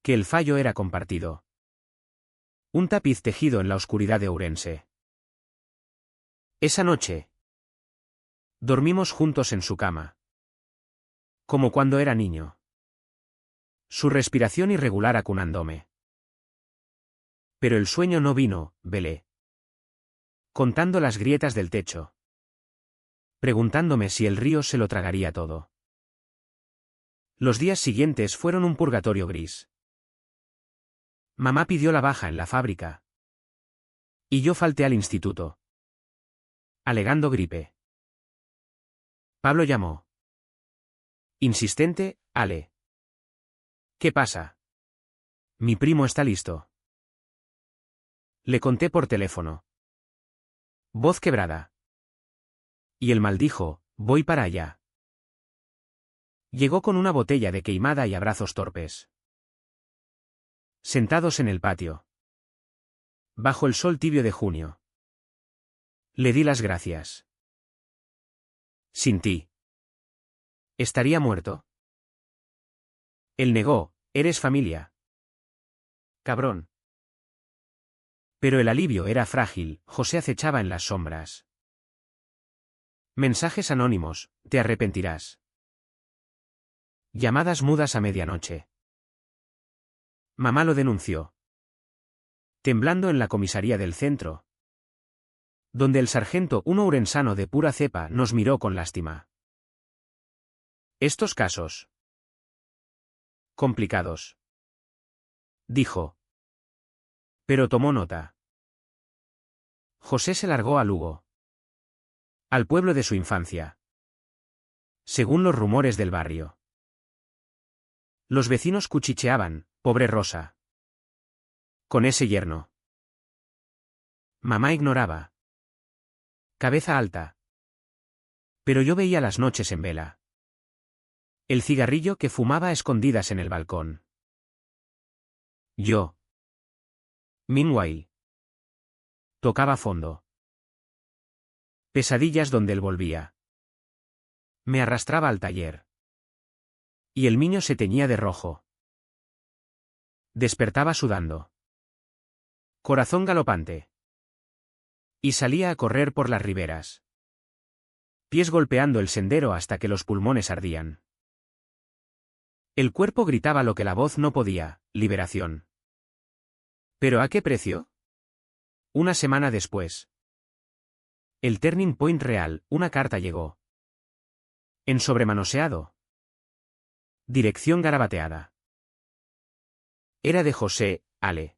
Que el fallo era compartido. Un tapiz tejido en la oscuridad de Ourense. Esa noche. Dormimos juntos en su cama. Como cuando era niño. Su respiración irregular acunándome. Pero el sueño no vino, velé. Contando las grietas del techo. Preguntándome si el río se lo tragaría todo. Los días siguientes fueron un purgatorio gris. Mamá pidió la baja en la fábrica. Y yo falté al instituto. Alegando gripe. Pablo llamó. Insistente, Ale. ¿Qué pasa? Mi primo está listo. Le conté por teléfono. Voz quebrada. Y el maldijo, voy para allá. Llegó con una botella de queimada y abrazos torpes. Sentados en el patio. Bajo el sol tibio de junio. Le di las gracias. Sin ti. ¿Estaría muerto? Él negó, eres familia. Cabrón. Pero el alivio era frágil, José acechaba en las sombras. Mensajes anónimos, te arrepentirás. Llamadas mudas a medianoche. Mamá lo denunció. Temblando en la comisaría del centro. Donde el sargento, un ourensano de pura cepa, nos miró con lástima. Estos casos. Complicados. Dijo. Pero tomó nota. José se largó a Lugo. Al pueblo de su infancia. Según los rumores del barrio. Los vecinos cuchicheaban, pobre Rosa. Con ese yerno. Mamá ignoraba. Cabeza alta. Pero yo veía las noches en vela. El cigarrillo que fumaba a escondidas en el balcón. Yo. Meanwhile. Tocaba fondo. Pesadillas donde él volvía. Me arrastraba al taller. Y el niño se teñía de rojo. Despertaba sudando. Corazón galopante. Y salía a correr por las riberas. Pies golpeando el sendero hasta que los pulmones ardían. El cuerpo gritaba lo que la voz no podía, liberación. ¿Pero a qué precio? Una semana después. El turning point real, una carta llegó. En sobremanoseado. Dirección garabateada. Era de José, Ale.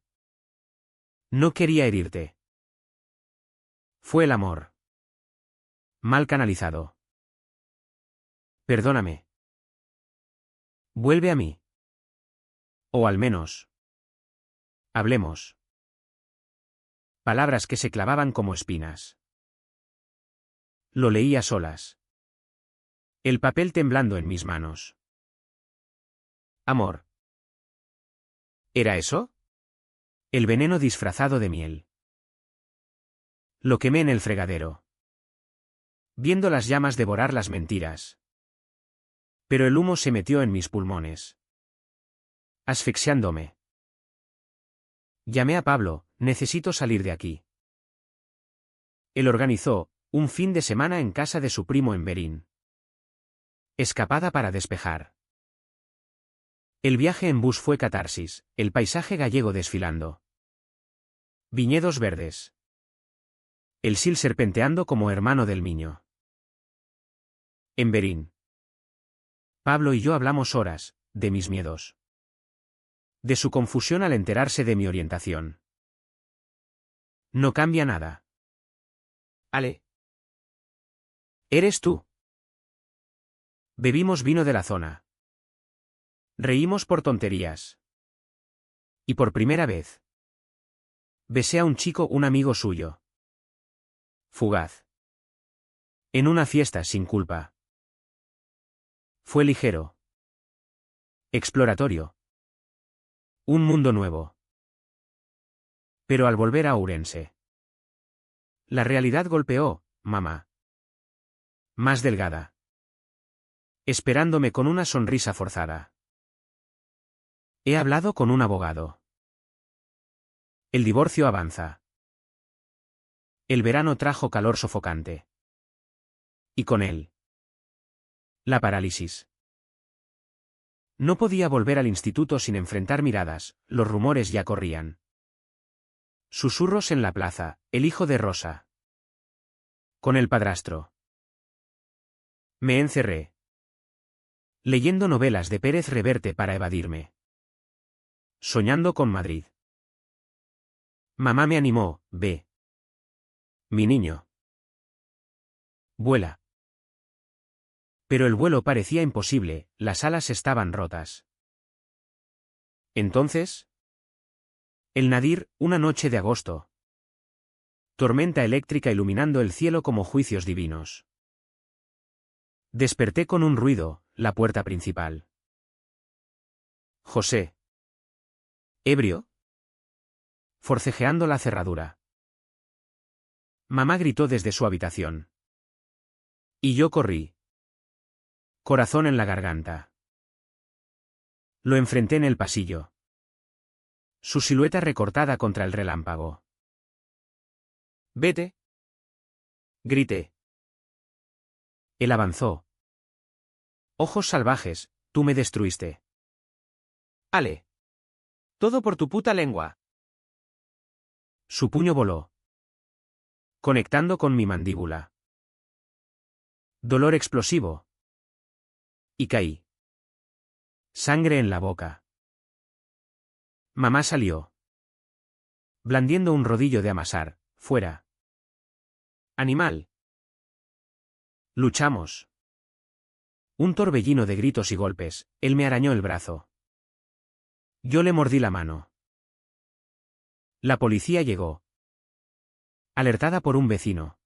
No quería herirte. Fue el amor. Mal canalizado. Perdóname. Vuelve a mí. O al menos. Hablemos. Palabras que se clavaban como espinas. Lo leí a solas. El papel temblando en mis manos. Amor. ¿Era eso? El veneno disfrazado de miel. Lo quemé en el fregadero, viendo las llamas devorar las mentiras. Pero el humo se metió en mis pulmones, asfixiándome. Llamé a Pablo, necesito salir de aquí. Él organizó un fin de semana en casa de su primo en Berín. Escapada para despejar. El viaje en bus fue catarsis, el paisaje gallego desfilando. Viñedos verdes. El Sil serpenteando como hermano del Miño. En Berín. Pablo y yo hablamos horas, de mis miedos. De su confusión al enterarse de mi orientación. No cambia nada. Ale. ¿Eres tú? Bebimos vino de la zona. Reímos por tonterías. Y por primera vez. Besé a un chico, un amigo suyo. Fugaz. En una fiesta sin culpa. Fue ligero. Exploratorio. Un mundo nuevo. Pero al volver a Ourense. La realidad golpeó, mamá. Más delgada. Esperándome con una sonrisa forzada. He hablado con un abogado. El divorcio avanza. El verano trajo calor sofocante. Y con él. La parálisis. No podía volver al instituto sin enfrentar miradas, los rumores ya corrían. Susurros en la plaza, el hijo de Rosa. Con el padrastro. Me encerré. Leyendo novelas de Pérez Reverte para evadirme. Soñando con Madrid. Mamá me animó, ve. Mi niño. Vuela. Pero el vuelo parecía imposible, las alas estaban rotas. Entonces. El Nadir, una noche de agosto. Tormenta eléctrica iluminando el cielo como juicios divinos. Desperté con un ruido, la puerta principal. José. ¿Ebrio? Forcejeando la cerradura. Mamá gritó desde su habitación. Y yo corrí. Corazón en la garganta. Lo enfrenté en el pasillo. Su silueta recortada contra el relámpago. Vete. Grité. Él avanzó. Ojos salvajes, tú me destruiste. Ale. Todo por tu puta lengua. Su puño voló. Conectando con mi mandíbula. Dolor explosivo. Y caí. Sangre en la boca. Mamá salió. Blandiendo un rodillo de amasar, fuera. Animal. Luchamos. Un torbellino de gritos y golpes, él me arañó el brazo. Yo le mordí la mano. La policía llegó. Alertada por un vecino.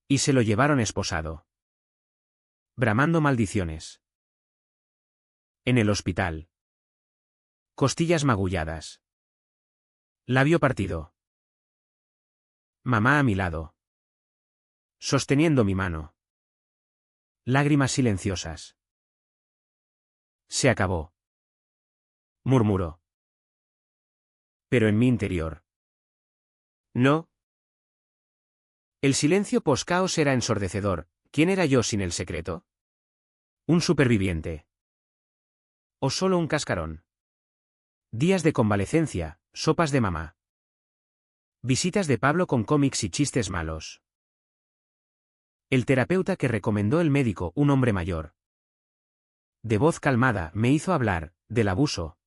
Y se lo llevaron esposado. Bramando maldiciones. En el hospital. Costillas magulladas. Labio partido. Mamá a mi lado. Sosteniendo mi mano. Lágrimas silenciosas. Se acabó. Murmuró. Pero en mi interior. No. El silencio poscaos era ensordecedor. ¿Quién era yo sin el secreto? ¿Un superviviente? ¿O solo un cascarón? Días de convalecencia, sopas de mamá. Visitas de Pablo con cómics y chistes malos. El terapeuta que recomendó el médico, un hombre mayor. De voz calmada, me hizo hablar, del abuso.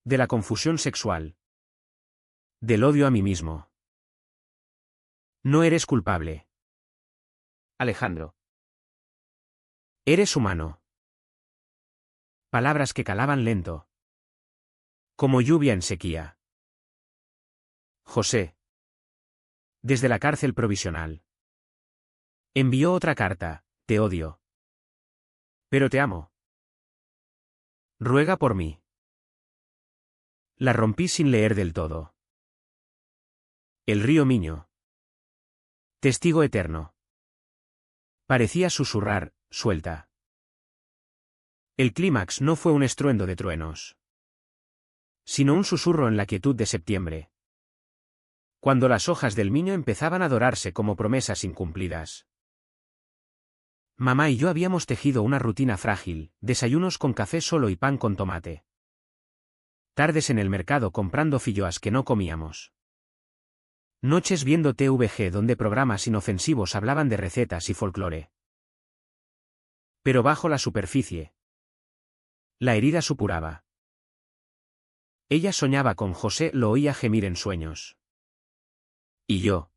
De la confusión sexual. Del odio a mí mismo. No eres culpable. Alejandro. Eres humano. Palabras que calaban lento. Como lluvia en sequía. José. Desde la cárcel provisional. Envió otra carta, Te odio. Pero te amo. Ruega por mí. La rompí sin leer del todo. El río Miño. Testigo eterno. Parecía susurrar, suelta. El clímax no fue un estruendo de truenos, sino un susurro en la quietud de septiembre, cuando las hojas del Miño empezaban a dorarse como promesas incumplidas. Mamá y yo habíamos tejido una rutina frágil, desayunos con café solo y pan con tomate. Tardes en el mercado comprando filloas que no comíamos. Noches viendo TVG donde programas inofensivos hablaban de recetas y folclore. Pero bajo la superficie, la herida supuraba. Ella soñaba con José, lo oía gemir en sueños. Y yo.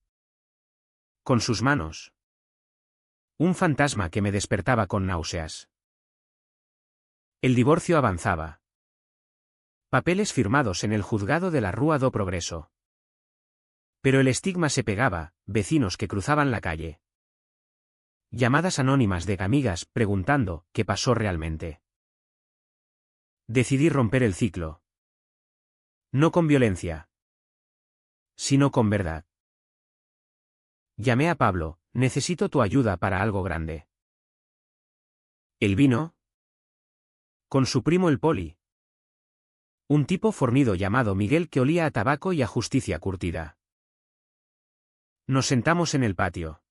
Con sus manos. Un fantasma que me despertaba con náuseas. El divorcio avanzaba. Papeles firmados en el juzgado de la Rúa do Progreso. Pero el estigma se pegaba, vecinos que cruzaban la calle. Llamadas anónimas de amigas preguntando qué pasó realmente. Decidí romper el ciclo. No con violencia, sino con verdad. Llamé a Pablo, necesito tu ayuda para algo grande. ¿El vino? Con su primo el poli. Un tipo fornido llamado Miguel que olía a tabaco y a justicia curtida. Nos sentamos en el patio,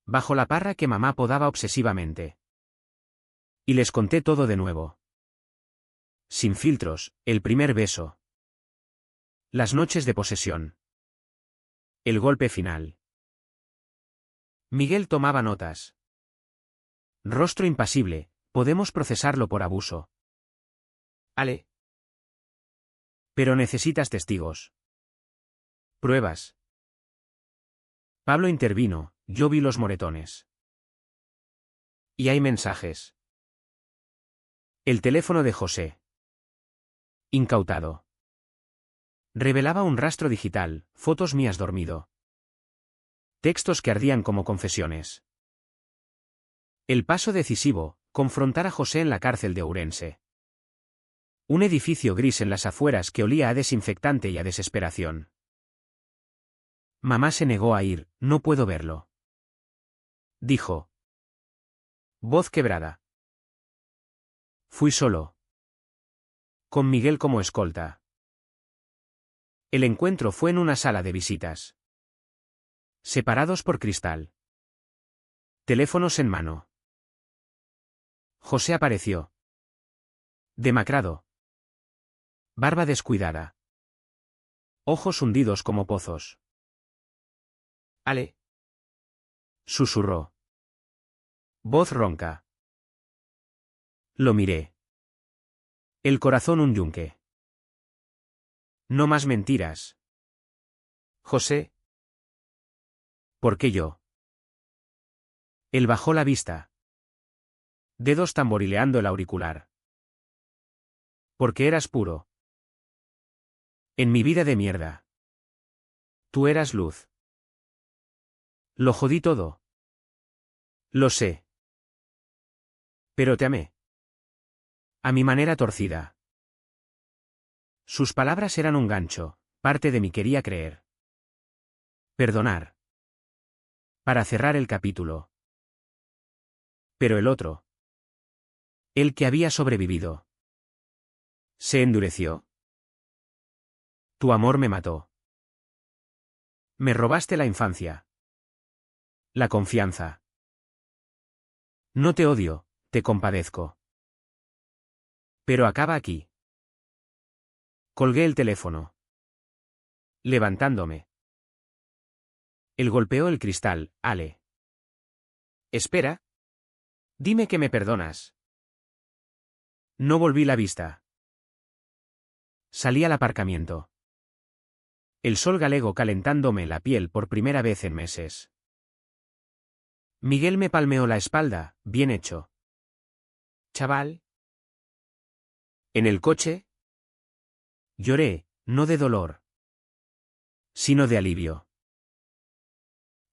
bajo la parra que mamá podaba obsesivamente. Y les conté todo de nuevo. Sin filtros, el primer beso. Las noches de posesión. El golpe final. Miguel tomaba notas. Rostro impasible, podemos procesarlo por abuso. Ale. Pero necesitas testigos. Pruebas. Pablo intervino, yo vi los moretones. Y hay mensajes. El teléfono de José. Incautado. Revelaba un rastro digital, fotos mías dormido. Textos que ardían como confesiones. El paso decisivo, confrontar a José en la cárcel de Ourense. Un edificio gris en las afueras que olía a desinfectante y a desesperación. Mamá se negó a ir, no puedo verlo. Dijo. Voz quebrada. Fui solo. Con Miguel como escolta. El encuentro fue en una sala de visitas. Separados por cristal. Teléfonos en mano. José apareció. Demacrado. Barba descuidada. Ojos hundidos como pozos. Ale. Susurró. Voz ronca. Lo miré. El corazón un yunque. No más mentiras. José. ¿Por qué yo? Él bajó la vista. Dedos tamborileando el auricular. Porque eras puro. En mi vida de mierda. Tú eras luz. Lo jodí todo. Lo sé. Pero te amé. A mi manera torcida. Sus palabras eran un gancho, parte de mí quería creer. Perdonar. Para cerrar el capítulo. Pero el otro. El que había sobrevivido. Se endureció. Tu amor me mató. Me robaste la infancia. La confianza. No te odio, te compadezco. Pero acaba aquí. Colgué el teléfono. Levantándome. Él golpeó el cristal, Ale. Espera. Dime que me perdonas. No volví la vista. Salí al aparcamiento. El sol galego calentándome la piel por primera vez en meses. Miguel me palmeó la espalda, bien hecho. Chaval. En el coche. Lloré, no de dolor, sino de alivio.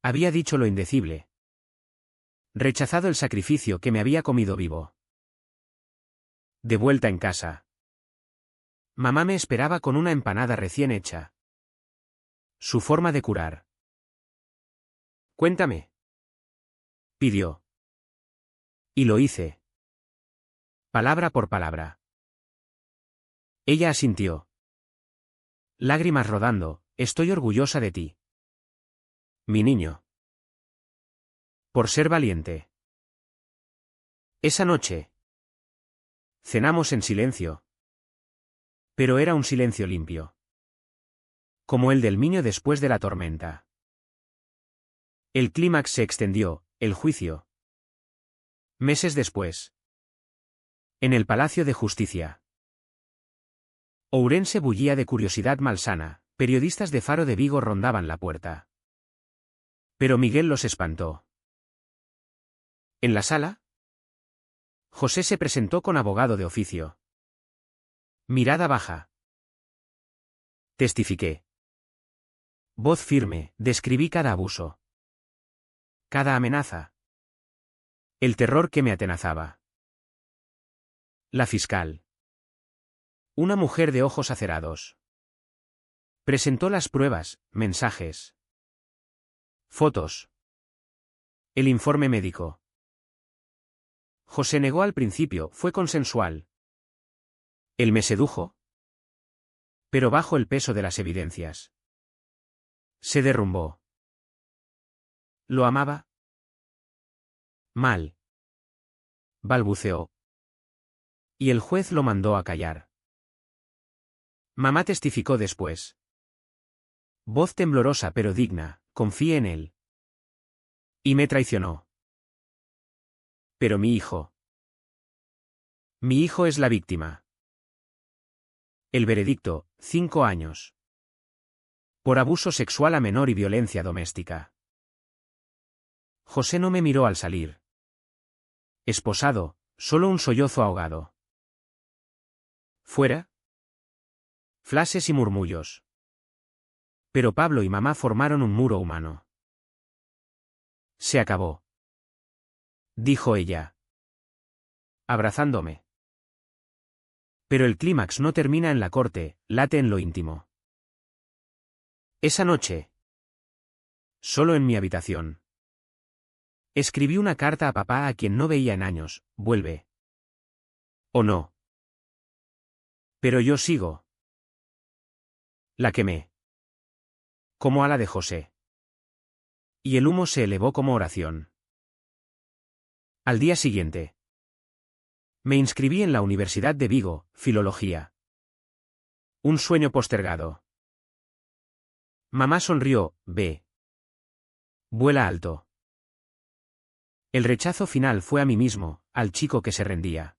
Había dicho lo indecible. Rechazado el sacrificio que me había comido vivo. De vuelta en casa. Mamá me esperaba con una empanada recién hecha. Su forma de curar. Cuéntame. Pidió. Y lo hice. Palabra por palabra. Ella asintió. Lágrimas rodando, estoy orgullosa de ti. Mi niño. Por ser valiente. Esa noche. Cenamos en silencio. Pero era un silencio limpio. Como el del niño después de la tormenta. El clímax se extendió, el juicio. Meses después. En el Palacio de Justicia. Ourense bullía de curiosidad malsana, periodistas de Faro de Vigo rondaban la puerta. Pero Miguel los espantó. En la sala, José se presentó con abogado de oficio. Mirada baja. Testifiqué. Voz firme, describí cada abuso. Cada amenaza. El terror que me atenazaba. La fiscal. Una mujer de ojos acerados. Presentó las pruebas, mensajes. Fotos. El informe médico. José negó al principio, fue consensual. Él me sedujo. Pero bajo el peso de las evidencias. Se derrumbó. ¿Lo amaba? Mal. Balbuceó. Y el juez lo mandó a callar. Mamá testificó después. Voz temblorosa pero digna, confié en él. Y me traicionó. Pero mi hijo. Mi hijo es la víctima. El veredicto, 5 años. Por abuso sexual a menor y violencia doméstica. José no me miró al salir. Esposado, solo un sollozo ahogado. ¿Fuera? Flashes y murmullos. Pero Pablo y mamá formaron un muro humano. Se acabó. Dijo ella. Abrazándome. Pero el clímax no termina en la corte, late en lo íntimo. Esa noche. Solo en mi habitación. Escribí una carta a papá a quien no veía en años, vuelve. ¿O no? Pero yo sigo. La quemé. Como ala de José. Y el humo se elevó como oración. Al día siguiente. Me inscribí en la Universidad de Vigo, Filología. Un sueño postergado. Mamá sonrió, ve. Vuela alto. El rechazo final fue a mí mismo, al chico que se rendía.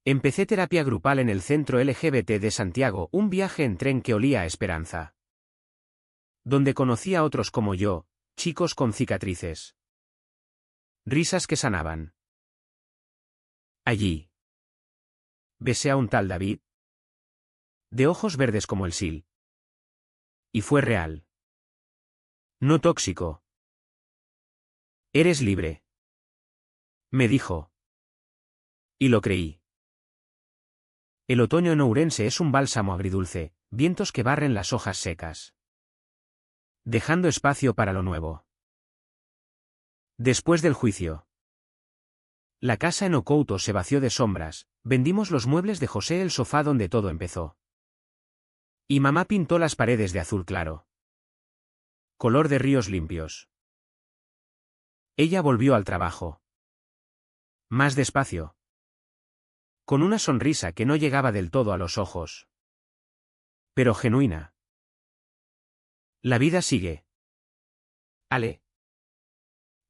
Empecé terapia grupal en el centro LGBT de Santiago, un viaje en tren que olía a esperanza. Donde conocí a otros como yo, chicos con cicatrices. Risas que sanaban. Allí. Besé a un tal David. De ojos verdes como el sil. Y fue real. No tóxico. Eres libre. Me dijo. Y lo creí. El otoño en Ourense es un bálsamo agridulce, vientos que barren las hojas secas. Dejando espacio para lo nuevo. Después del juicio. La casa en Ocouto se vació de sombras, vendimos los muebles de José, el sofá donde todo empezó. Y mamá pintó las paredes de azul claro. Color de ríos limpios. Ella volvió al trabajo. Más despacio. Con una sonrisa que no llegaba del todo a los ojos. Pero genuina. La vida sigue. Ale.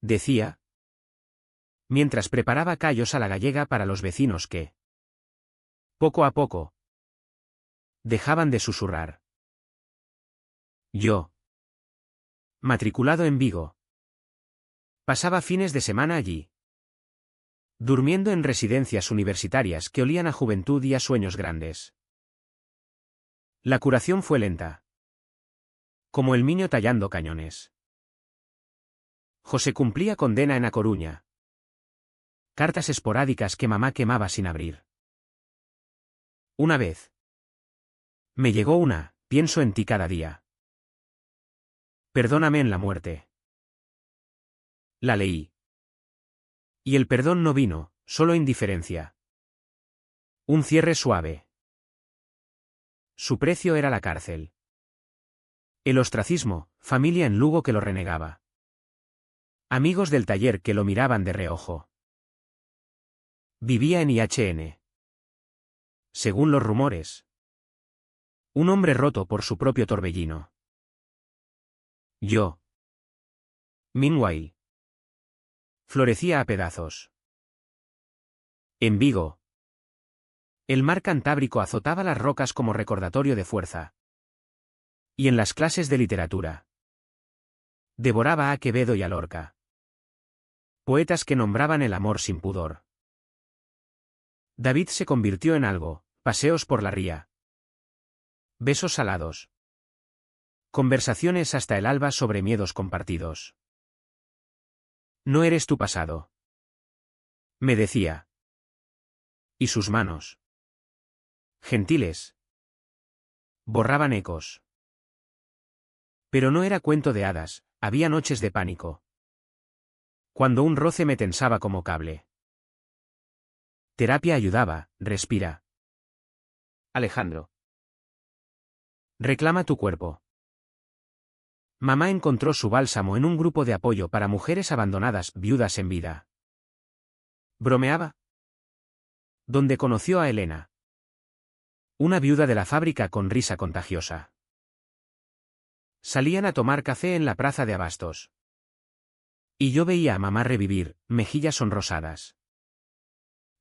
Decía. Mientras preparaba callos a la gallega para los vecinos que, poco a poco, dejaban de susurrar. Yo. Matriculado en Vigo. Pasaba fines de semana allí. Durmiendo en residencias universitarias que olían a juventud y a sueños grandes. La curación fue lenta. Como el niño tallando cañones. José cumplía condena en A Coruña. Cartas esporádicas que mamá quemaba sin abrir. Una vez. Me llegó una, pienso en ti cada día. Perdóname en la muerte. La leí. Y el perdón no vino, solo indiferencia. Un cierre suave. Su precio era la cárcel. El ostracismo, familia en Lugo que lo renegaba. Amigos del taller que lo miraban de reojo. Vivía en IHN. Según los rumores. Un hombre roto por su propio torbellino. Yo. Meanwhile. Florecía a pedazos. En Vigo. El mar Cantábrico azotaba las rocas como recordatorio de fuerza. Y en las clases de literatura. Devoraba a Quevedo y a Lorca. Poetas que nombraban el amor sin pudor. David se convirtió en algo, paseos por la ría. Besos salados. Conversaciones hasta el alba sobre miedos compartidos. No eres tu pasado. Me decía. Y sus manos. Gentiles. Borraban ecos. Pero no era cuento de hadas, había noches de pánico. Cuando un roce me tensaba como cable. Terapia ayudaba, respira. Alejandro. Reclama tu cuerpo. Mamá encontró su bálsamo en un grupo de apoyo para mujeres abandonadas, viudas en vida. ¿Bromeaba? Donde conoció a Elena. Una viuda de la fábrica con risa contagiosa. Salían a tomar café en la plaza de Abastos. Y yo veía a mamá revivir, mejillas sonrosadas.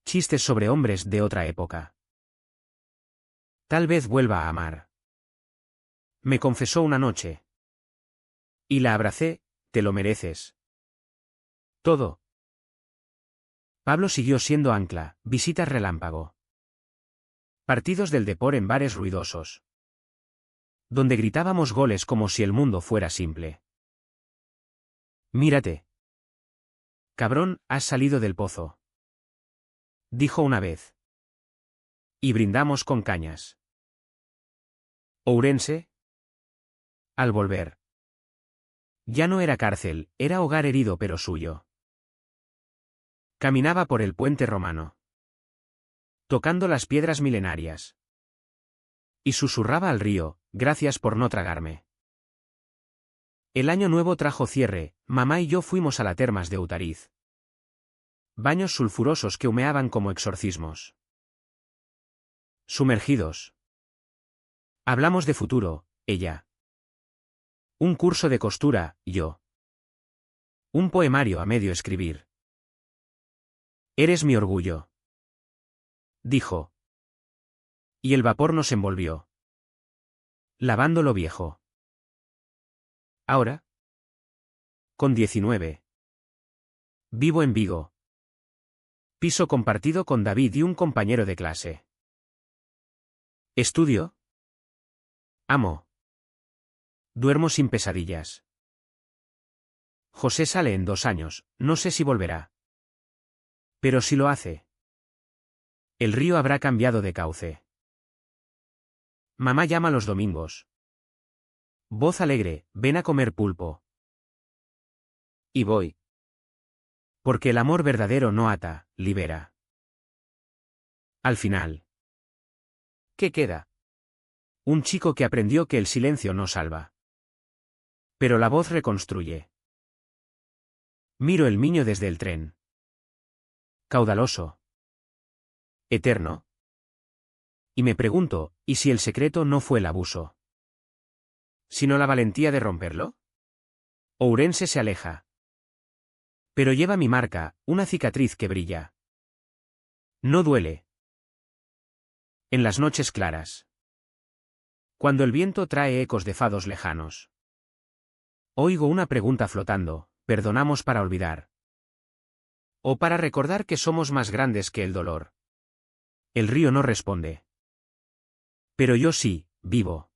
Chistes sobre hombres de otra época. Tal vez vuelva a amar. Me confesó una noche. Y la abracé, te lo mereces. Todo. Pablo siguió siendo ancla, visitas relámpago. Partidos del Depor en bares ruidosos. Donde gritábamos goles como si el mundo fuera simple. Mírate. Cabrón, has salido del pozo. Dijo una vez. Y brindamos con cañas. Ourense. Al volver. Ya no era cárcel, era hogar herido pero suyo. Caminaba por el puente romano. Tocando las piedras milenarias. Y susurraba al río, gracias por no tragarme. El año nuevo trajo cierre, mamá y yo fuimos a la termas de Utariz. Baños sulfurosos que humeaban como exorcismos. Sumergidos. Hablamos de futuro, ella. Un curso de costura, yo. Un poemario a medio escribir. Eres mi orgullo. Dijo. Y el vapor nos envolvió. Lavando lo viejo. Ahora. Con 19. Vivo en Vigo. Piso compartido con David y un compañero de clase. Estudio. Amo. Duermo sin pesadillas. José sale en 2 años, no sé si volverá. Pero si lo hace. El río habrá cambiado de cauce. Mamá llama los domingos. Voz alegre, ven a comer pulpo. Y voy. Porque el amor verdadero no ata, libera. Al final. ¿Qué queda? Un chico que aprendió que el silencio no salva. Pero la voz reconstruye. Miro el miño desde el tren. Caudaloso. Eterno. Y me pregunto, ¿y si el secreto no fue el abuso? ¿Sino la valentía de romperlo? Ourense se aleja. Pero lleva mi marca, una cicatriz que brilla. No duele. En las noches claras. Cuando el viento trae ecos de fados lejanos. Oigo una pregunta flotando, ¿perdonamos para olvidar? ¿O para recordar que somos más grandes que el dolor? El río no responde. Pero yo sí, vivo.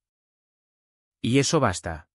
Y eso basta.